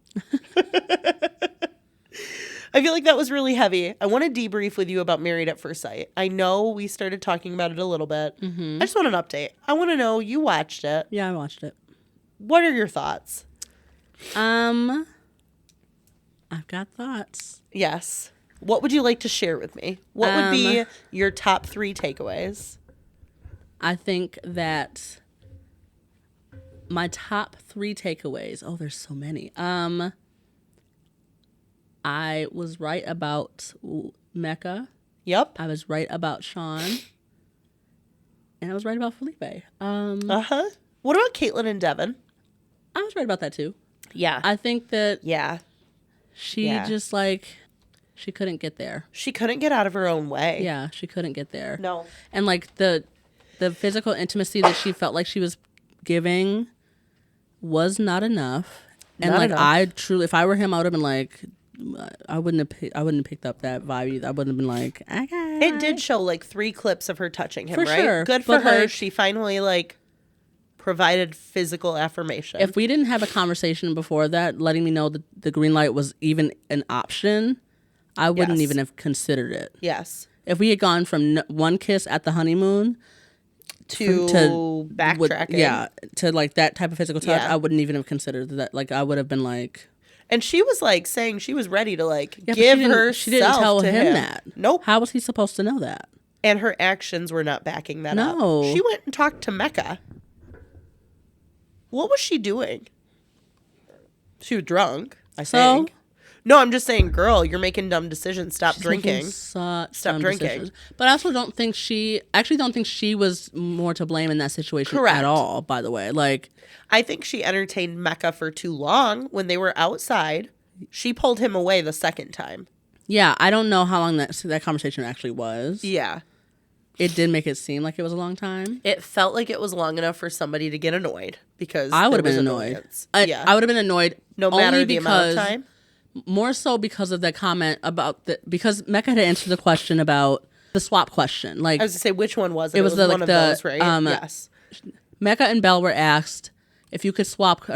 I feel like that was really heavy. I want to debrief with you about Married at First Sight. I know we started talking about it a little bit. I just want an update. I want to know, you watched it. Yeah, I watched it. What are your thoughts? I've got thoughts. Yes. What would you like to share with me? What would be your top 3 takeaways? I think that my top 3 takeaways. Oh, there's so many. I was right about Mecca. Yep. I was right about Sean. And I was right about Felipe. Uh-huh. What about Caitlin and Devin? I was right about that too. Yeah. I think that Yeah. she just she couldn't get there. She couldn't get out of her own way. Yeah, she couldn't get there. No. And like the physical intimacy that she felt like she was giving was not enough. And Not like enough. I truly, if I were him, I would have been like, I wouldn't have picked up that vibe either. I wouldn't have been like, okay. It did show like 3 clips of her touching him, For right? sure, Good for but, her. like- She finally provided physical affirmation. If we didn't have a conversation before that, letting me know that the green light was even an option, I wouldn't Yes. even have considered it. Yes. If we had gone from one kiss at the honeymoon To backtracking. to like that type of physical touch, Yeah. I wouldn't even have considered that. Like I would have been like, And she was saying she was ready to yeah, but give she didn't herself tell to him that. Nope. How was he supposed to know that? And her actions were not backing that up. No. She went and talked to Mecca. What was she doing? She was drunk, I So? think. No, I'm just saying, girl, you're making dumb decisions. Stop She's making drinking. Such Stop dumb drinking. decisions. But I also don't think she was more to blame in that situation Correct. at all, by the way. Like, I think she entertained Mecca for too long when they were outside. She pulled him away the second time. yeah, I don't know how long that conversation actually was. Yeah. It did make it seem like it was a long time. It felt like it was long enough for somebody to get annoyed because I would have there been was annoyed. annoyance. I would have been annoyed No only matter the amount of because- time. More so because of the comment about because Mecca had answered the question about the swap question. Like I was to say, which one was it? It was one of those, right? yes. Mecca and Belle were asked if you could swap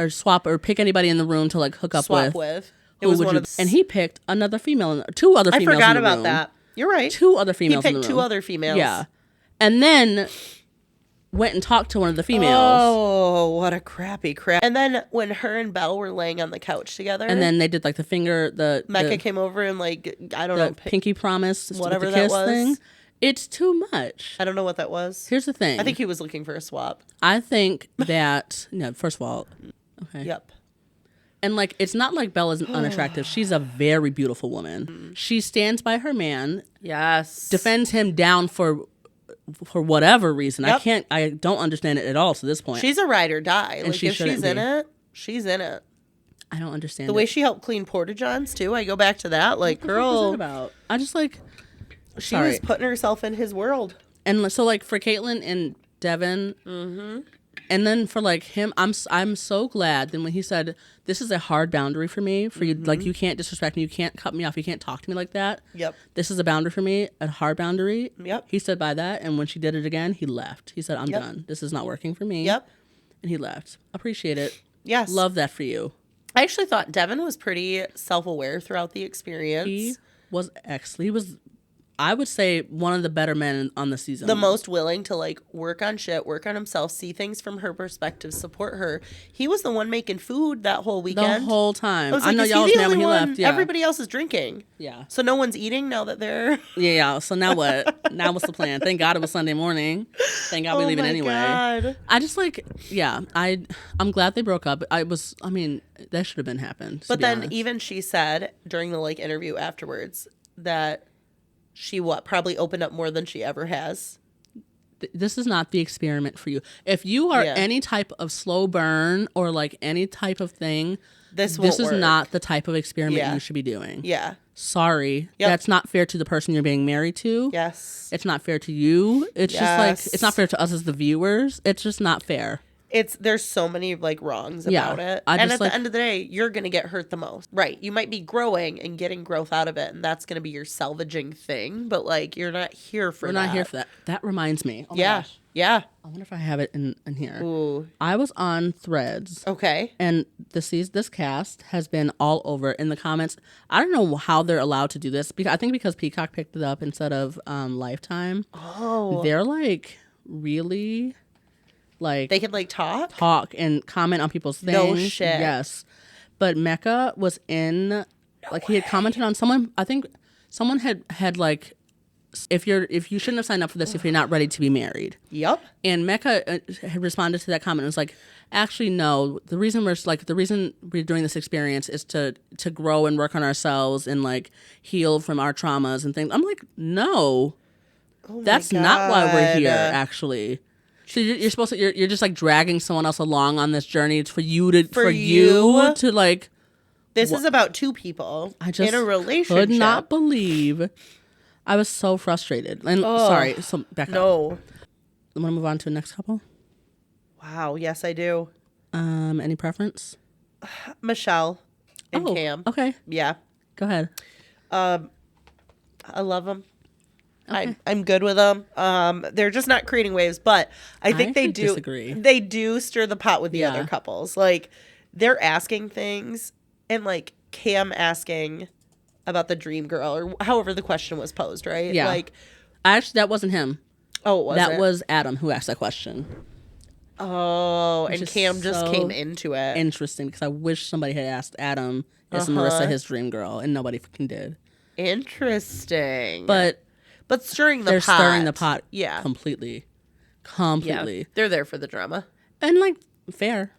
or pick anybody in the room to like hook up Swap with. with. It who was would one you- of the, and he picked another female, 2 other I females. forgot in the about room. that. You're right. 2 other females. He in the picked room. 2 other females. Yeah, and then went and talked to one of the females. Oh, what a crappy crap. And then when her and Belle were laying on the couch together, And then they did like the finger, Mecca the came over and I don't the know, pinky promise, whatever with the that kiss was. thing. It's too much. I don't know what that was. Here's the thing. I think he was looking for a swap. I think that first of all, okay. Yep. And like it's not like Belle isn't unattractive. She's a very beautiful woman. She stands by her man, Yes. defends him down for whatever reason. Yep. I don't understand it at all to this point. She's a ride or die. Like she if shouldn't she's in be. it, she's in it. I don't understand The way she helped clean porta johns too. I go back to that. Like, What the fuck was that girl, about? I just like she was putting herself in his world. and so like for Caitlin and Devin, and then for like him, I'm so glad. Then when he said, "This is a hard boundary for me. For you, like you can't disrespect me. You can't cut me off. You can't talk to me like that. Yep. This is a boundary for me, a hard boundary." Yep. He stood by that, and when she did it again, he left. He said, "I'm Yep. done. This is not working for me." Yep. And he left. Appreciate it. Yes. Love that for you. I actually thought Devin was pretty self-aware throughout the experience. He was excellent. He was, I would say, one of the better men on the season. The most willing to work on shit, work on himself, see things from her perspective, support her. He was the one making food that whole the weekend. whole time. I was I like, know is y'all he was the mad when only he one? left. Yeah. Everybody else is drinking. Yeah. So no one's eating now that they're... Yeah. So now what? Now what's the plan? Thank God it was Sunday morning. Thank God we leave it anyway. God. I just I'm glad they broke up. That should have been happened. But then even she said during the interview afterwards that she probably opened up more than she ever has. This is not the experiment for you. If you are Yeah. any type of slow burn or any type of thing, This is won't work. not the type of experiment Yeah. you should be doing. Yeah. Sorry. Yep. That's not fair to the person you're being married to. Yes. It's not fair to you. It's Yes. just it's not fair to us as the viewers. It's just not fair. there's so many like wrongs Yeah, about it. I And just, at like- the end of the day, you're going to get hurt the most. Right. You might be growing and getting growth out of it, and that's going to be your salvaging thing, but like you're not here for We're that. not here for that. That reminds me. Oh my Yeah. gosh. Yeah. I wonder if I have it in here. Ooh. I was on Threads. Okay. And this cast has been all over in the comments. I don't know how they're allowed to do this. I think because Peacock picked it up instead of Lifetime. Oh. They're like really like They can like talk and comment on people's things. No shit. Yes. But Mecca was in like he had commented on someone. I think someone had like if you shouldn't have signed up for this if you're not ready to be married. Yep. And Mecca had responded to that comment and was like, actually, no. The reason we're doing this experience is to grow and work on ourselves and like heal from our traumas and things. I'm like, no, that's not why we're here. Actually, so you're supposed to. You're just like dragging someone else along on this journey for you to like. This is about two people in a relationship. Could not believe. I was so frustrated. And sorry, so back up. No. Want to move on to the next couple? Wow. Yes, I do. Any preference? Michelle and Cam. Okay. Yeah. Go ahead. I love them. Okay. I'm good with them. They're just not creating waves, but I think they do. Disagree. They do stir the pot with the Yeah. other couples. Like they're asking things, and like Cam asking about the dream girl or however the question was posed, right? Yeah. Like, Actually, that wasn't him. oh, it wasn't? That was Adam who asked that question. Oh, Which and is Cam just so came into it. Interesting, because I wish somebody had asked Adam, is Marissa his dream girl? And nobody fucking did. Interesting. But stirring the they're pot. stirring the pot Yeah. completely. Yeah. They're there for the drama. And like, fair.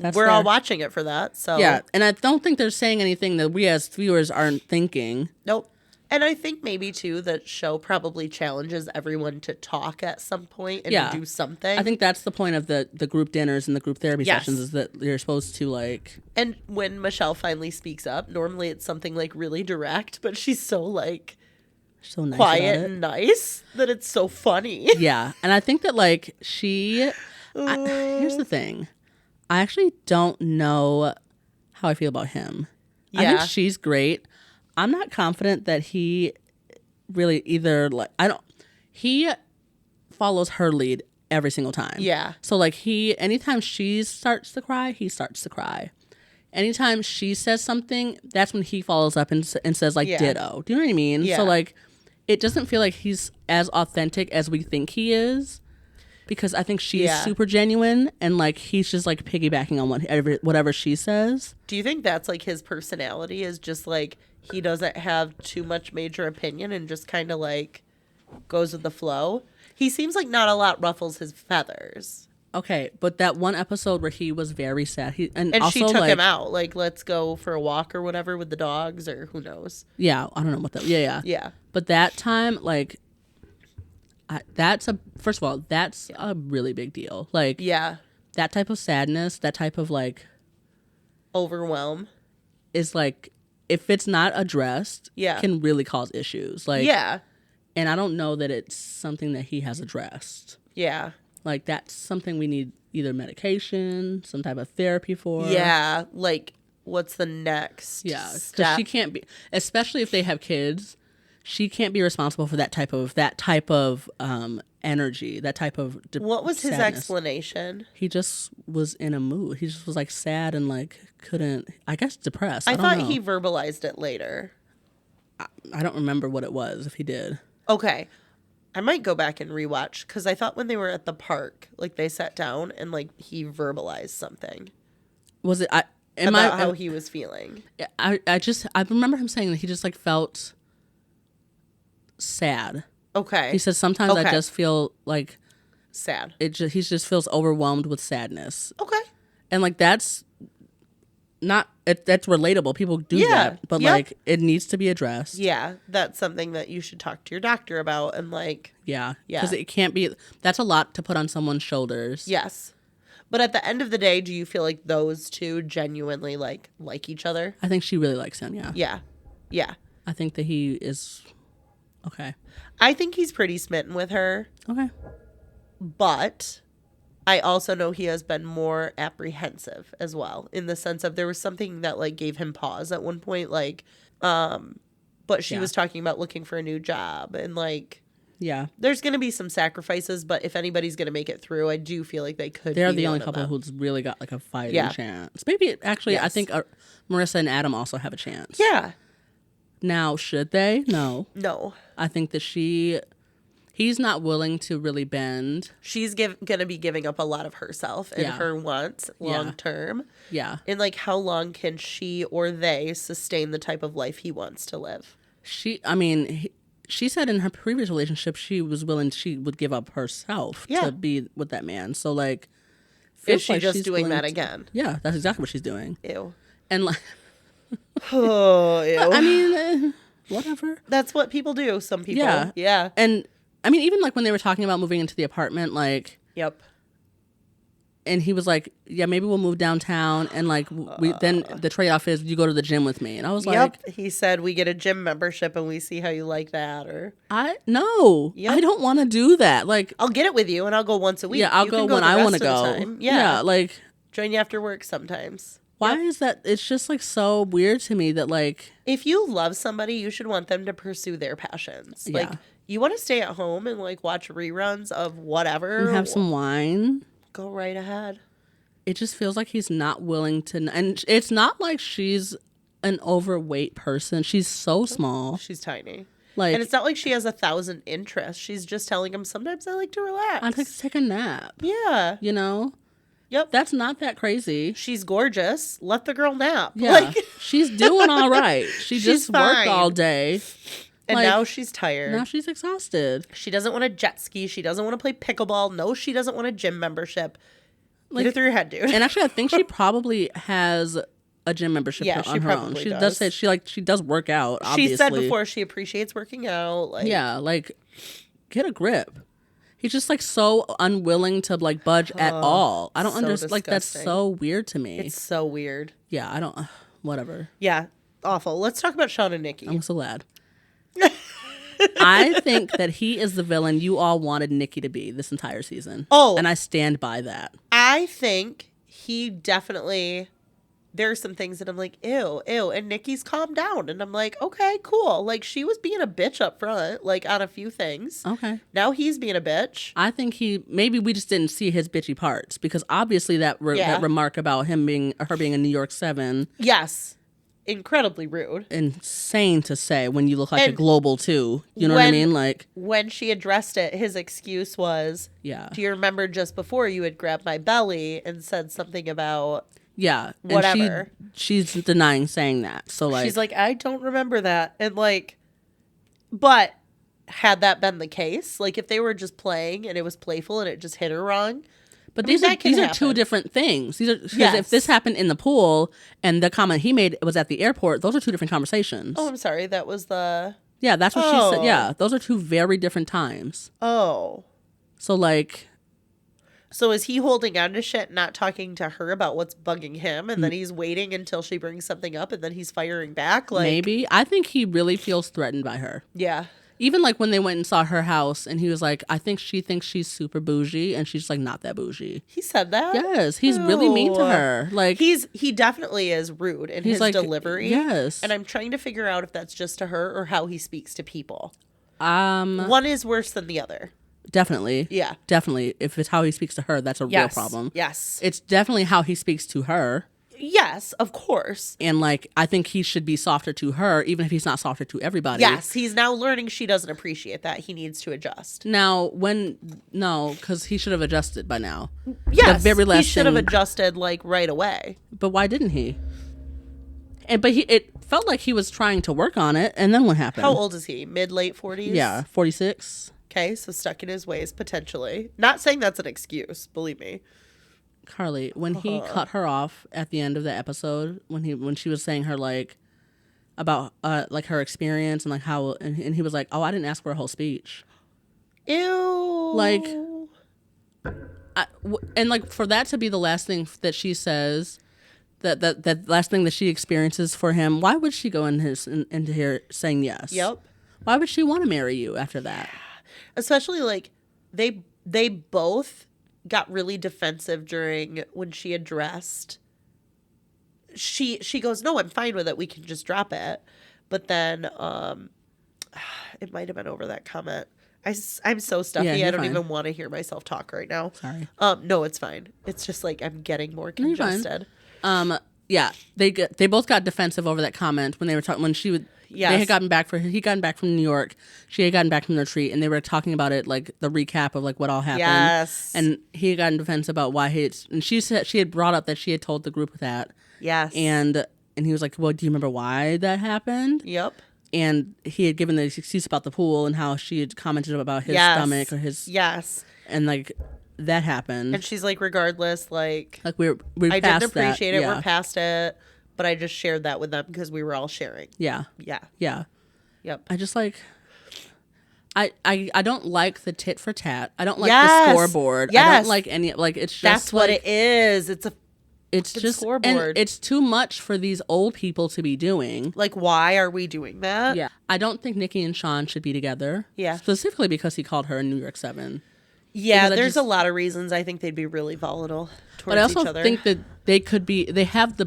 That's We're fair. all watching it for that. So Yeah, and I don't think they're saying anything that we as viewers aren't thinking. Nope. And I think maybe too that show probably challenges everyone to talk at some point and to do something. I think that's the point of the group dinners and the group therapy Yes. sessions is that you're supposed to like. And when Michelle finally speaks up, normally it's something like really direct, but she's so like So nice quiet about it. and nice that it's so funny. Yeah, and I think that like here's the thing. I actually don't know how I feel about him. I Yeah. think she's great. I'm not confident that he really either like he follows her lead every single time. Yeah. So like anytime she starts to cry, he starts to cry. Anytime she says something, that's when he follows up and says like ditto. Do you know what I mean? Yeah. So like it doesn't feel like he's as authentic as we think he is. Because I think she's super genuine and like he's just like piggybacking on whatever she says. Do you think that's like his personality is just like he doesn't have too much major opinion and just kind of like goes with the flow? He seems like not a lot ruffles his feathers. Okay, but that one episode where he was very sad, and also, she took like, him out, like let's go for a walk or whatever with the dogs or who knows. Yeah, I don't know what that. Yeah. But that time, like, first of all, that's a really big deal. Like, that type of sadness, that type of like overwhelm is like, if it's not addressed, can really cause issues. Like, and I don't know that it's something that he has addressed. Yeah. Like, that's something we need either medication, some type of therapy for. Yeah. Like, what's the next because step? she can't be, especially if they have kids, she can't be responsible for that type of energy, that type of what was his sadness. Explanation? He just was in a mood. He just was like sad and like couldn't, I guess depressed. I don't thought know. he verbalized it later. I don't remember what it was, if he did. Okay. I might go back and rewatch because I thought when they were at the park, like they sat down and like he verbalized something. Was it about how he was feeling? I remember him saying that he just like felt sad. Okay. He says sometimes I just feel like sad. He just feels overwhelmed with sadness. Okay. And like that's relatable. People do that, but like it needs to be addressed. Yeah, that's something that you should talk to your doctor about and like because it can't be. That's a lot to put on someone's shoulders. Yes. But at the end of the day, do you feel like those two genuinely like each other? I think she really likes him. Yeah. Yeah. I think that he is okay. I think he's pretty smitten with her. Okay. But I also know he has been more apprehensive as well, in the sense of there was something that like gave him pause at one point, like, but she was talking about looking for a new job, and like, there's going to be some sacrifices, but if anybody's going to make it through, I do feel like they could. They're the only couple who's really got like a fighting chance. Maybe actually, I think Marissa and Adam also have a chance. Yeah. Now, should they? No. No. I think that he's not willing to really bend. She's going to be giving up a lot of herself and her wants long term. Yeah. And like, how long can she or they sustain the type of life he wants to live? She said in her previous relationship she would give up herself to be with that man. So like, is she just doing that again? Yeah, that's exactly what she's doing. Ew. And like, oh, ew. I mean, whatever. That's what people do. Some people. Yeah. And I mean, even like when they were talking about moving into the apartment, like, and he was like, yeah, maybe we'll move downtown, and like then the trade-off is you go to the gym with me, and I was like, he said we get a gym membership and we see how you like that, or I don't want to do that. Like, I'll get it with you and I'll go once a week. Yeah, I'll go when I want to go. Yeah, like join you after work sometimes. Why is that? It's just like so weird to me that like, if you love somebody, you should want them to pursue their passions. Like, you want to stay at home and like watch reruns of whatever and have some wine. Go right ahead. It just feels like he's not willing to, and it's not like she's an overweight person. She's so small. She's tiny. Like, and it's not like she has 1,000 interests. She's just telling him, sometimes I like to relax. I'd like to take a nap. Yeah. You know? Yep. That's not that crazy. She's gorgeous. Let the girl nap. Yeah. Like, she's doing all right. She just worked all day. And like, now she's tired. Now she's exhausted. She doesn't want to jet ski. She doesn't want to play pickleball. No, she doesn't want a gym membership. Like, get it through your head, dude. And actually, I think she probably has a gym membership on her own. She does say she does work out, obviously. She said before she appreciates working out. Like, yeah, like, get a grip. He's just like so unwilling to like budge at all. I don't understand. Like, that's so weird to me. It's so weird. Yeah, I don't. Whatever. Yeah, awful. Let's talk about Sean and Nikki. I'm so glad. I think that he is the villain you all wanted Nikki to be this entire season. Oh, and I stand by that. I think he definitely. There are some things that I'm like, ew, and Nikki's calmed down, and I'm like, okay, cool. Like, she was being a bitch up front, like, on a few things. Okay. Now he's being a bitch. I think maybe we just didn't see his bitchy parts, because obviously that remark about her being a New York 7. Yes. Incredibly rude. Insane to say when you look like a global 2. You know what I mean? Like, when she addressed it, his excuse was, do you remember just before you had grabbed my belly and said something about... Yeah, whatever. And she's denying saying that. So like, she's like, I don't remember that, and like, but had that been the case, like if they were just playing and it was playful and it just hit her wrong, but these are two different things. These are if this happened in the pool and the comment he made was at the airport, those are two different conversations. Oh, I'm sorry, that was the that's what she said. Yeah, those are two very different times. Oh, so like. So is he holding on to shit, not talking to her about what's bugging him, and then he's waiting until she brings something up, and then he's firing back? Like, maybe. I think he really feels threatened by her. Yeah. Even like when they went and saw her house, and he was like, I think she thinks she's super bougie, and she's like not that bougie. He said that? Yes. He's really mean to her. Like, he definitely is rude in his delivery. Yes. And I'm trying to figure out if that's just to her or how he speaks to people. One is worse than the other. Definitely. Yeah. Definitely. If it's how he speaks to her, that's a real problem. Yes. It's definitely how he speaks to her. Yes, of course. And like, I think he should be softer to her, even if he's not softer to everybody. Yes, he's now learning she doesn't appreciate that. He needs to adjust. Now, because he should have adjusted by now. Yes, the very last he should have adjusted like right away. But why didn't he? But it felt like he was trying to work on it, and then what happened? How old is he? Mid-late 40s? Yeah, 46. Okay, so stuck in his ways, potentially. Not saying that's an excuse, believe me. Carly, when he cut her off at the end of the episode, when she was saying her, like, about, like, her experience and, like, how, and he was like, oh, I didn't ask for a whole speech. Ew. Like, and, like, for that to be the last thing that she says, that last thing that she experiences for him, why would she go into here saying yes? Yep. Why would she want to marry you after that? Especially, like, they both got really defensive during when she addressed. She goes, no, I'm fine with it. We can just drop it. But then it might have been over that comment. I'm so stuffy. Yeah, I don't fine. even want to hear myself talk right now. Sorry. No, it's fine. It's just like I'm getting more congested. Yeah, they both got defensive over that comment when they were talking when she would. Yes. They had he gotten back from New York. She had gotten back from the retreat, and they were talking about it, like the recap of like what all happened. Yes. And he had gotten defensive about why and she said she had brought up that she had told the group that. Yes. And he was like, well, do you remember why that happened? Yep. And he had given the excuse about the pool and how she had commented about his stomach or his. Yes. And like that happened. And she's like, regardless, like we're I past didn't appreciate that. it. Yeah. We're past it. But I just shared that with them because we were all sharing. Yeah. Yeah. Yeah. Yep. I just like. I don't like the tit for tat. I don't like Yes. the scoreboard. Yes. I don't like any like it's just That's what it is. It's a it's fucking just scoreboard. and it's too much for these old people to be doing. like, why are we doing that? Yeah. I don't think Nikki and Sean should be together. Yeah. Specifically because he called her in New York 7. Yeah, Because I there's just- a lot of reasons I think they'd be really volatile towards But I also each other. think that they could be they have the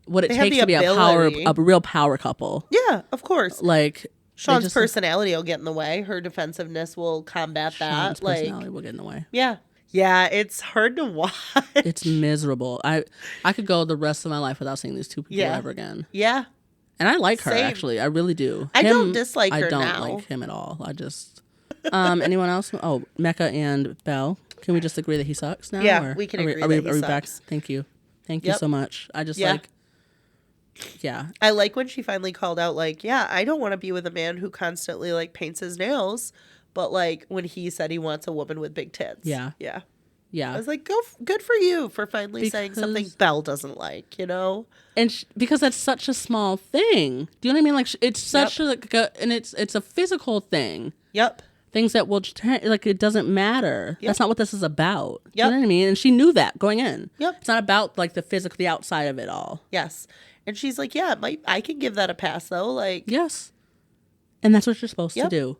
what it They have takes the to be ability. a real power couple. Yeah, of course. Like Sean's just- personality will get in the way. Her defensiveness will combat Sean's that. Like, personality will get in the way. yeah. Yeah, it's hard to watch. It's miserable. I could go the rest of my life without seeing these two people Yeah. ever again. Yeah. And I like her Same. actually. I really do. I don't dislike her I don't now. like him at all. I just anyone else? Oh, Mecca and Belle. Can we just agree that he sucks now? Yeah, or we can are agree are we, that he are we back? sucks. Thank you. Thank you Yep. so much. I just Yeah. like yeah. I like when she finally called out, like, yeah, I don't want to be with a man who constantly, like, paints his nails. But, like, when he said he wants a woman with big tits. Yeah. Yeah. Yeah. I was like, good for you for finally saying something Because- Belle doesn't like, you know? And because that's such a small thing. Do you know what I mean? Like it's such and it's a physical thing. Yep. Things that will like it doesn't matter. Yep. That's not what this is about. Yep. You know what I mean? And she knew that going in. Yep. It's not about like the physical, the outside of it all. Yes. And she's like, yeah, I can give that a pass, though. Like, Yes. And that's what you're supposed Yep. to do.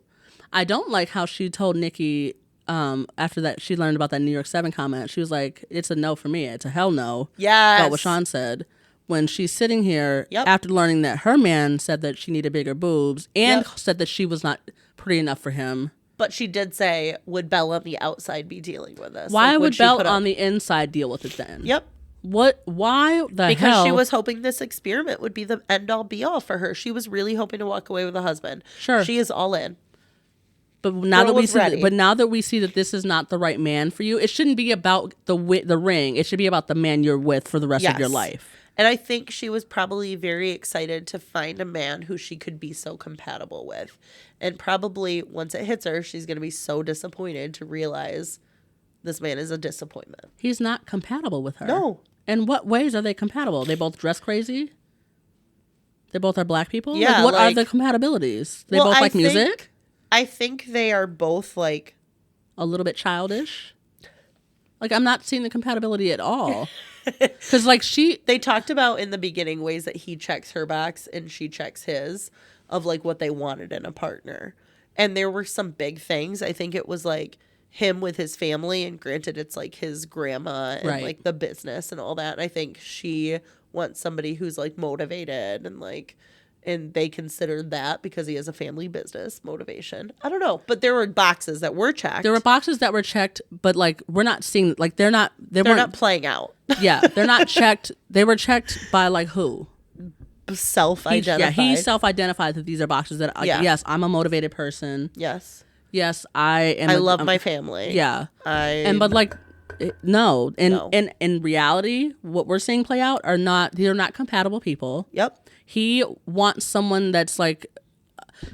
I don't like how she told Nikki after that she learned about that New York 7 comment. She was like, it's a no for me. It's a hell no. yes. About what Sean said. When she's sitting here Yep. after learning that her man said that she needed bigger boobs and Yep. said that she was not pretty enough for him. But she did say, would Belle on the outside be dealing with this? Why Like, would she Belle put up- on the inside deal with it then? Yep. What? Why the Because hell? she was hoping this experiment would be the end all be all for her. She was really hoping to walk away with a husband. Sure. She is all in. But now Girl that we was see, ready. but now that we see that this is not the right man for you, it shouldn't be about the ring. It should be about the man you're with for the rest of your Yes. life. And I think she was probably very excited to find a man who she could be so compatible with. And probably once it hits her, she's going to be so disappointed to realize this man is a disappointment. He's not compatible with her. No. In what ways are they compatible? They both dress crazy. They both are black people. Yeah, Like, what are like- the compatibilities? They Well, both I like music. think- I think they are both like, A little bit childish. Like I'm not seeing the compatibility at all. Because like they talked about in the beginning ways that he checks her box and she checks his of like what they wanted in a partner. And there were some big things. I think it was like him with his family, and granted it's like his grandma and Right. like the business and all that. And I think she wants somebody who's like motivated and like, and they considered that because he has a family business motivation. I don't know, but there were boxes that were checked. there were boxes that were checked, but like we're not seeing like they They're weren't not playing out. yeah, they're not checked. They were checked by like who? Self-identified. He self-identified that these are boxes that Yeah. yes, I'm a motivated person. Yes. Yes, I am. I love my family. Yeah, I but like no, No. in reality, what we're seeing play out are not. They're not compatible people. Yep. He wants someone that's like.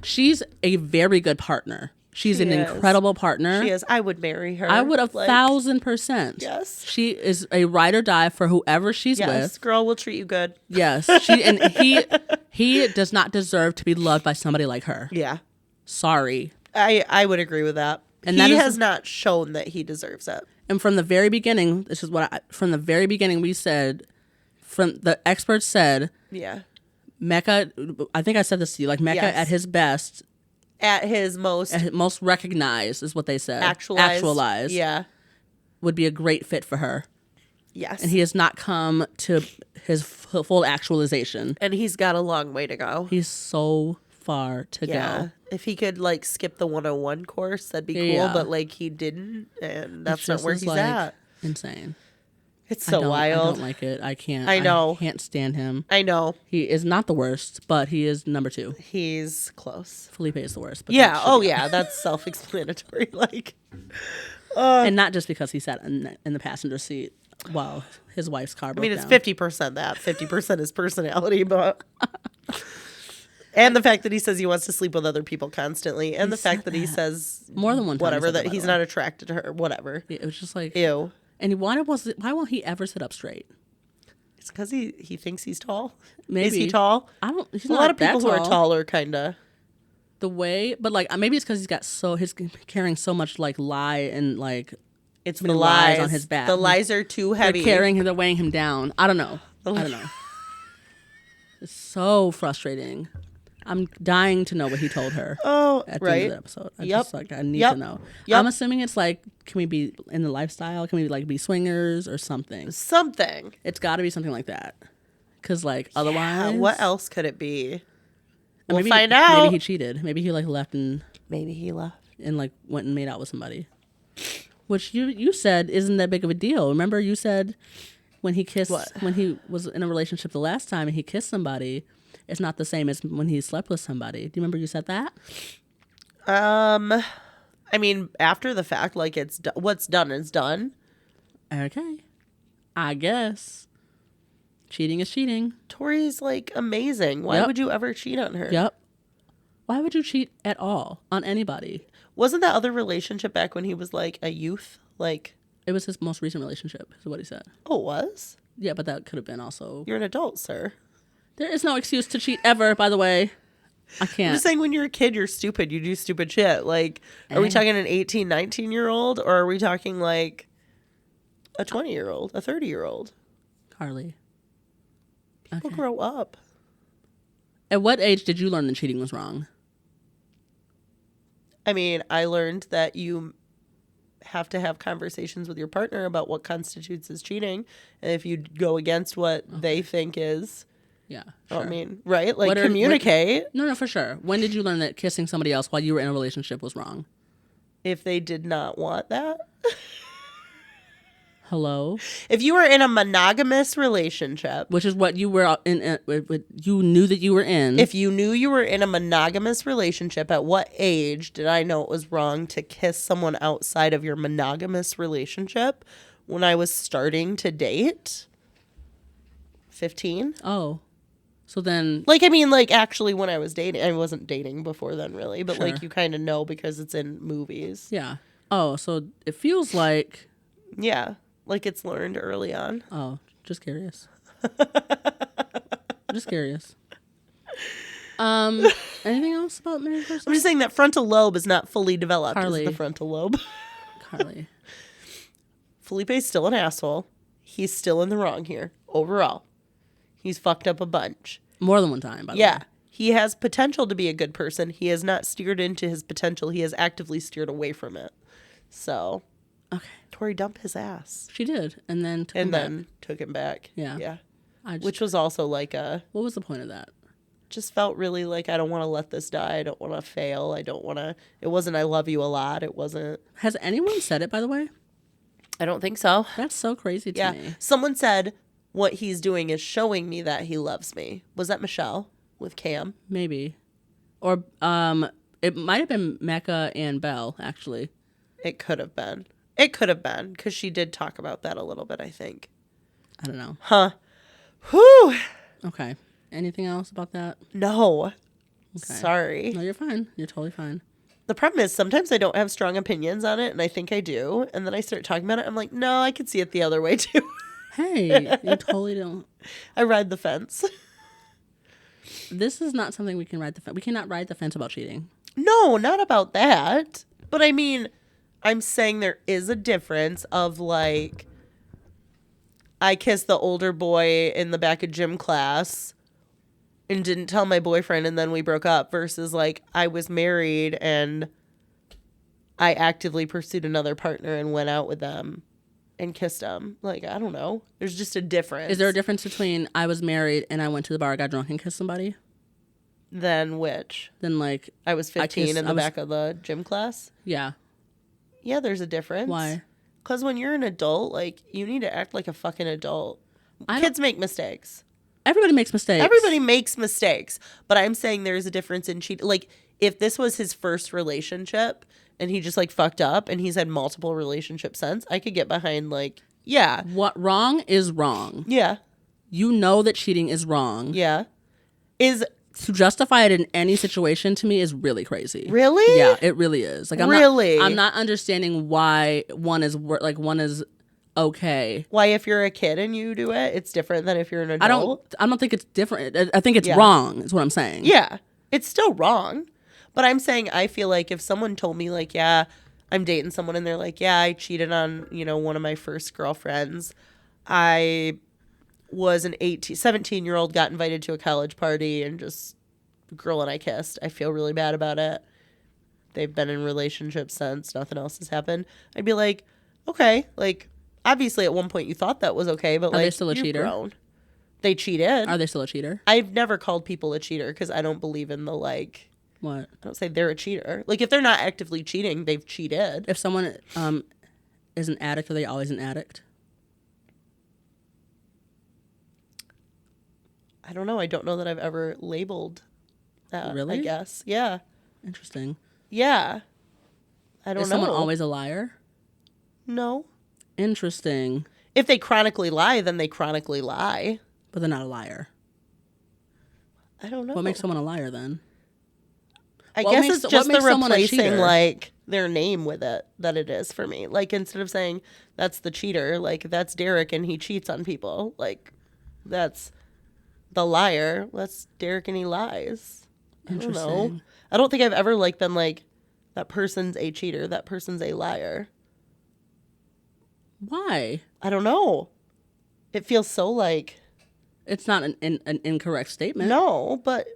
She's a very good partner. She's She an is. incredible partner. She is. I would marry her. I would 1,000%. 1,000%. Yes. She is a ride or die for whoever she's Yes, with. girl, we'll treat you good. Yes. He does not deserve to be loved by somebody like her. Yeah. Sorry. I would agree with that. And he that is- has not shown that he deserves it. And from the very beginning, from the very beginning we said, from the experts said, Yeah. Mecca, I think I said this to you, like Mecca Yes. at his best At his most most recognized is what they said. actualized. Yeah. Would be a great fit for her. Yes. And he has not come to his full actualization. And he's got a long way to go. He's so far to go. If he could like skip the 101 course, that'd be cool. Yeah. But like he didn't, and that's not where he's at. Insane. It's so wild. I don't like it. I can't. I know. I can't stand him. I know. He is not the worst, but he is number 2. He's close. Felipe is the worst. But Yeah. Oh yeah. That's self-explanatory. Like, and not just because he sat in the passenger seat while his wife's car broke down. it's 50% that. 50% his personality, but. And the fact that he says he wants to sleep with other people constantly, and the fact that he says more than one time whatever, that he's not attracted to her, whatever. It was just like Ew. And why won't he ever sit up straight? It's because he thinks he's tall. Maybe. Is he tall? He's a not lot of people that who are taller, kind of. The way, but like maybe it's because he's carrying so much like lie and like it's the lies on his back. The lies are too heavy. They're weighing him down. I don't know. It's so frustrating. I'm dying to know what he told her. Oh, at the end of the episode. I need to know. Yep. I'm assuming it's like, can we be in the lifestyle? Can we like be swingers or something? Something. It's got to be something like that. Because like otherwise, what else could it be? We'll maybe, find out. Maybe he cheated. Maybe he like left and like went and made out with somebody. Which you said isn't that big of a deal. Remember you said when he kissed when he was in a relationship the last time and he kissed somebody. It's not the same as when he slept with somebody. Do you remember you said that? I mean, after the fact, like what's done is done. Okay. I guess. Cheating is cheating. Tori's like amazing. Why would you ever cheat on her? Yep. Why would you cheat at all on anybody? Wasn't that other relationship back when he was like a youth? Like it was his most recent relationship, is what he said. Oh, it was? Yeah, but that could have been also. You're an adult, sir. There is no excuse to cheat ever, by the way. I can't. I'm just saying when you're a kid, you're stupid. You do stupid shit. Like, are we talking an 18, 19-year-old? Or are we talking like a 20-year-old, a 30-year-old? Carly. People grow up. At what age did you learn that cheating was wrong? I mean, I learned that you have to have conversations with your partner about what constitutes as cheating. And if you go against what they think is... Yeah, sure. I mean, right? Like, communicate. No, for sure. When did you learn that kissing somebody else while you were in a relationship was wrong? If they did not want that. Hello? If you were in a monogamous relationship. Which is what you were in. You knew that you were in. If you knew you were in a monogamous relationship, at what age did I know it was wrong to kiss someone outside of your monogamous relationship? When I was starting to date? 15? Oh. So then... Like, I mean, like, actually, when I was dating... I wasn't dating before then, really. But, Sure. like, you kind of know because it's in movies. Yeah. Oh, so it feels like... Yeah. Like, it's learned early on. Oh, just curious. Just curious. Anything else about married person? I'm just saying that frontal lobe is not fully developed. Carly. Is the frontal lobe. Carly. Felipe's still an asshole. He's still in the wrong here. Overall. He's fucked up a bunch. More than one time, by the way. Yeah. He has potential to be a good person. He has not steered into his potential. He has actively steered away from it. So, Okay. Tori dumped his ass. She did. And then took him back. Yeah. Yeah. Which was also like what was the point of that? Just felt really like, I don't want to let this die. I don't want to fail. I don't want to. It wasn't, I love you a lot. It wasn't. Has anyone said it, by the way? I don't think so. That's so crazy to me. Someone said, what he's doing is showing me that he loves me. Was that Michelle with Cam? Maybe. Or it might have been Mecca and Belle, actually. It could have been. It could have been, because she did talk about that a little bit, I think. I don't know. Huh. Whew. Okay. Anything else about that? No. Okay. Sorry. No, you're fine. You're totally fine. The problem is sometimes I don't have strong opinions on it, and I think I do. And then I start talking about it. I'm like, no, I could see it the other way, too. Hey, you totally don't. I ride the fence. This is not something we can ride the fence. We cannot ride the fence about cheating. No, not about that. But I mean, I'm saying there is a difference of like, I kissed the older boy in the back of gym class and didn't tell my boyfriend and then we broke up versus like I was married and I actively pursued another partner and went out with them and kissed them. Like, I don't know. There's just a difference. Is there a difference between I was married and I went to the bar, got drunk, and kissed somebody? Then which? Then, like... I was 15 in the back of the gym class? Yeah. Yeah, there's a difference. Why? Because when you're an adult, like, you need to act like a fucking adult. Kids make mistakes. Everybody makes mistakes. Everybody makes mistakes. But I'm saying there's a difference in cheating. Like, if this was his first relationship and he just, like, fucked up and he's had multiple relationships since, I could get behind, like, yeah. What wrong is wrong. Yeah. You know that cheating is wrong. Yeah. To justify it in any situation to me is really crazy. Really? Yeah, it really is. Like, I'm not understanding why one is okay. Why, if you're a kid and you do it, it's different than if you're an adult? I don't think it's different. I think it's wrong, is what I'm saying. Yeah. It's still wrong. But I'm saying I feel like if someone told me, like, yeah, I'm dating someone and they're like, yeah, I cheated on, one of my first girlfriends. I was an 17-year-old, got invited to a college party and just girl and I kissed. I feel really bad about it. They've been in relationships since. Nothing else has happened. I'd be like, okay, like, obviously at one point you thought that was okay, but Are like, they still a cheater? Grown. They cheated. Are they still a cheater? I've never called people a cheater because I don't believe in the, like... What? I don't say they're a cheater. Like, if they're not actively cheating, they've cheated. If someone is an addict, are they always an addict? I don't know. I don't know that I've ever labeled that, Really? I guess. Yeah. Interesting. Yeah. I don't know. Is someone always a liar? No. Interesting. If they chronically lie, then they chronically lie. But they're not a liar. I don't know. What makes someone a liar then? I guess it's just the replacing, like, their name with it that it is for me. Like, instead of saying, that's the cheater, like, that's Derek and he cheats on people. Like, that's the liar. That's Derek and he lies. I don't know. I don't think I've ever, like, been like, that person's a cheater. That person's a liar. Why? I don't know. It feels so, like... It's not an incorrect statement. No, but...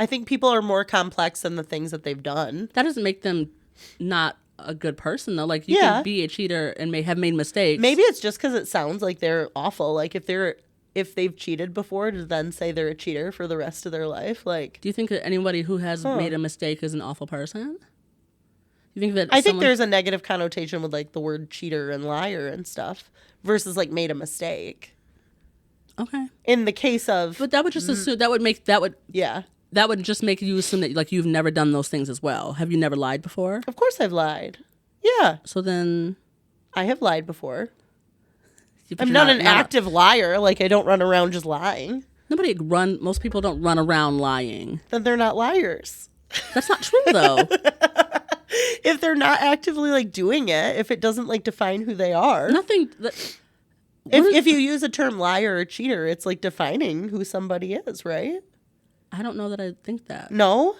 I think people are more complex than the things that they've done. That doesn't make them not a good person, though. Like, you can be a cheater and may have made mistakes. Maybe it's just because it sounds like they're awful. Like, if they've cheated before, to then say they're a cheater for the rest of their life. Like, do you think that anybody who has made a mistake is an awful person? You think that I think there's a negative connotation with, like, the word cheater and liar and stuff versus, like, made a mistake. Okay. In the case of... But that would just assume... Yeah. That would just make you assume that, like, you've never done those things as well. Have you never lied before? Of course I've lied. Yeah. So then... I have lied before. I'm not an active liar. Like, I don't run around just lying. Most people don't run around lying. Then they're not liars. That's not true, though. If they're not actively, like, doing it, if it doesn't, like, define who they are. If you use a term liar or cheater, it's, like, defining who somebody is, right? I don't know that I think that. No?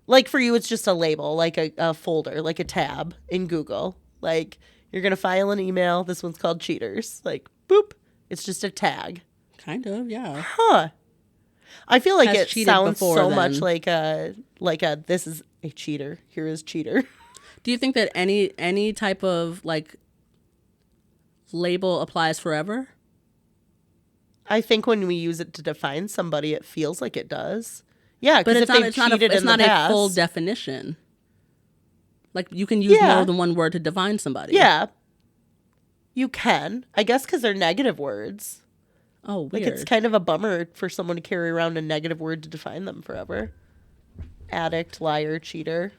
Like, for you, it's just a label, like a folder, like a tab in Google. Like, you're going to file an email. This one's called cheaters. Like, boop. It's just a tag. Kind of, yeah. Huh. I feel like Has it sounds so then. much like a this is a cheater. Here is cheater. Do you think that any type of, like, label applies forever? I think when we use it to define somebody, it feels like it does. Yeah, but because it's not a full definition. Like, you can use more than one word to define somebody. Yeah, you can. I guess because they're negative words. Oh, weird. Like, it's kind of a bummer for someone to carry around a negative word to define them forever. Addict, liar, cheater.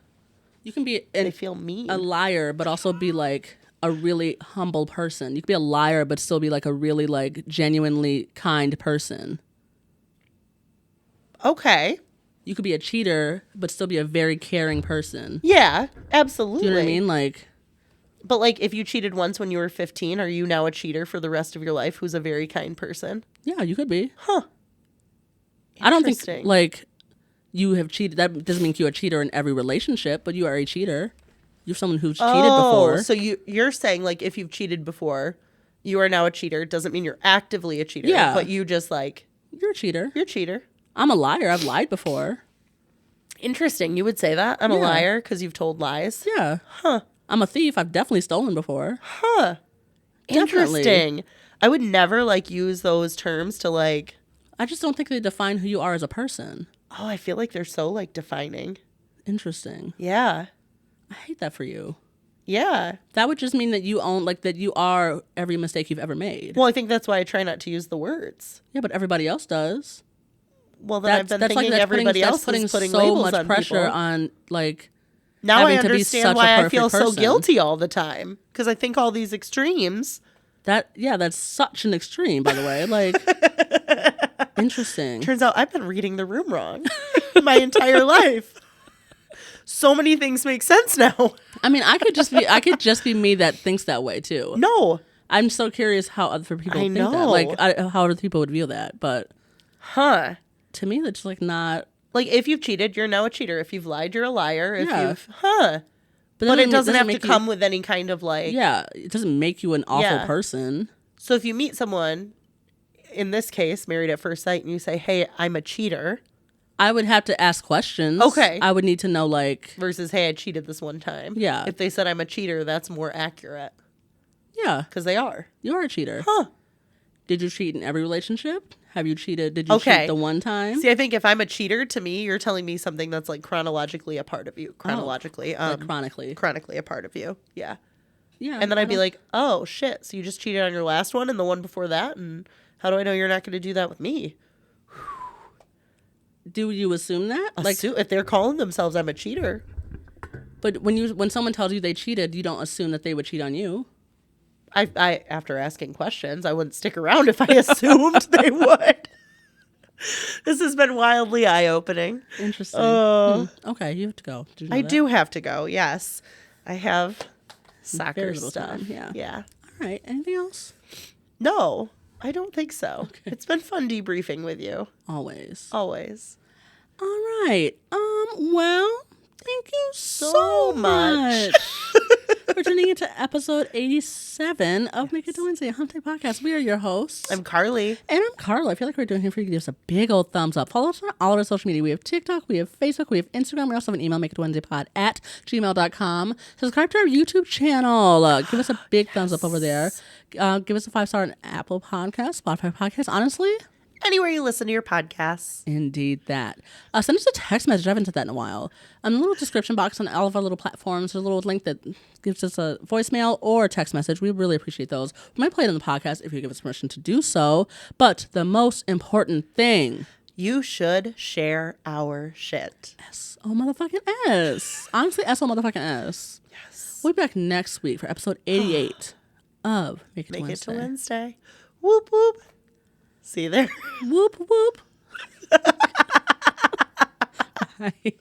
You can be they feel mean. A liar, but also be, like, a really humble person. You could be a liar, but still be, like, a really, like, genuinely kind person. Okay. You could be a cheater, but still be a very caring person. Yeah, absolutely. Do you know what I mean? Like, but, like, if you cheated once when you were 15, are you now a cheater for the rest of your life who's a very kind person? Yeah, you could be. Huh. I don't think, like, you have cheated. That doesn't mean you're a cheater in every relationship, but you are a cheater. You're someone who's cheated before. So you're saying, like, if you've cheated before, you are now a cheater. It doesn't mean you're actively a cheater. Yeah. But you just, like, You're a cheater. You're a cheater. I'm a liar. I've lied before. Interesting. You would say that? I'm a liar because you've told lies? Yeah. Huh. I'm a thief. I've definitely stolen before. Huh. Definitely. Interesting. I would never like use those terms to like. I just don't think they define who you are as a person. Oh, I feel like they're so like defining. Interesting. Yeah. I hate that for you. Yeah. That would just mean that you own, like, that you are every mistake you've ever made. Well, I think that's why I try not to use the words. Yeah, but everybody else does. Well, then I've been thinking everybody else is putting so labels much on pressure people. on, like, Now I having to be understand such a why I perfect feel so person. guilty all the time because I think all these extremes. That's such an extreme, by the way. Like, interesting. Turns out I've been reading the room wrong my entire life. So many things make sense now. I mean, I could just be me that thinks that way too. No. I'm so curious how other people think that. know. Like, how other people would view that. But Huh. to me, that's just like not. Like, if you've cheated, you're now a cheater. If you've lied, you're a liar. If Yeah. you've, but it doesn't have to make come with any kind of like. Yeah, it doesn't make you an awful Yeah. person. So if you meet someone, in this case, married at first sight, and you say, hey, I'm a cheater, I would have to ask questions. Okay. I would need to know, like, versus, hey, I cheated this one time. Yeah. If they said I'm a cheater, that's more accurate yeah, because they are. you are a cheater. Huh. Did you cheat in every relationship? Have you cheated? Did you Okay. cheat the one time? See, I think if I'm a cheater, to me, you're telling me something that's like chronologically a part of you. Chronologically. Like chronically. Chronically a part of you. Yeah. Yeah. And then I'd be don't- like, oh, shit. So you just cheated on your last one and the one before that? And how do I know you're not going to do that with me? do you assume that? Like, If they're calling themselves I'm a cheater. but when someone tells you they cheated, you don't assume that they would cheat on you. I after asking questions, I wouldn't stick around if I assumed they would. This has been wildly eye-opening. Interesting. Okay, you have to go. Did you know I that? do have to go. Yes. I have Very soccer little stuff. time, yeah. Yeah. All right. Anything else? No, I don't think so. It's been fun debriefing with you. Always. Always. All right. Well, thank you so So much much. for tuning into episode 87 of Make It to Wednesday, a Hump Day podcast. We are your hosts. I'm Carly. And I'm Carla. I feel like we're doing here for you. Give us a big old thumbs up. Follow us on all our social media. We have TikTok, we have Facebook, we have Instagram. We also have an email, makeitwednesdaypod@gmail.com. Subscribe to our YouTube channel. Give us a big thumbs up over there. Give us a 5-star on Apple Podcasts, Spotify Podcasts. Honestly, Anywhere you listen to your podcasts. indeed that. Send us a text message. I haven't said that in a while. A little description box on all of our little platforms. There's a little link that gives us a voicemail or a text message. We really appreciate those. We might play it on the podcast if you give us permission to do so. But the most important thing, You should share our shit. S-O motherfucking S. Honestly, S-O motherfucking S. Yes. We'll be back next week for episode 88 of Make It to Make Wednesday. it to Wednesday. Whoop, whoop. See you there. Whoop, whoop. Bye.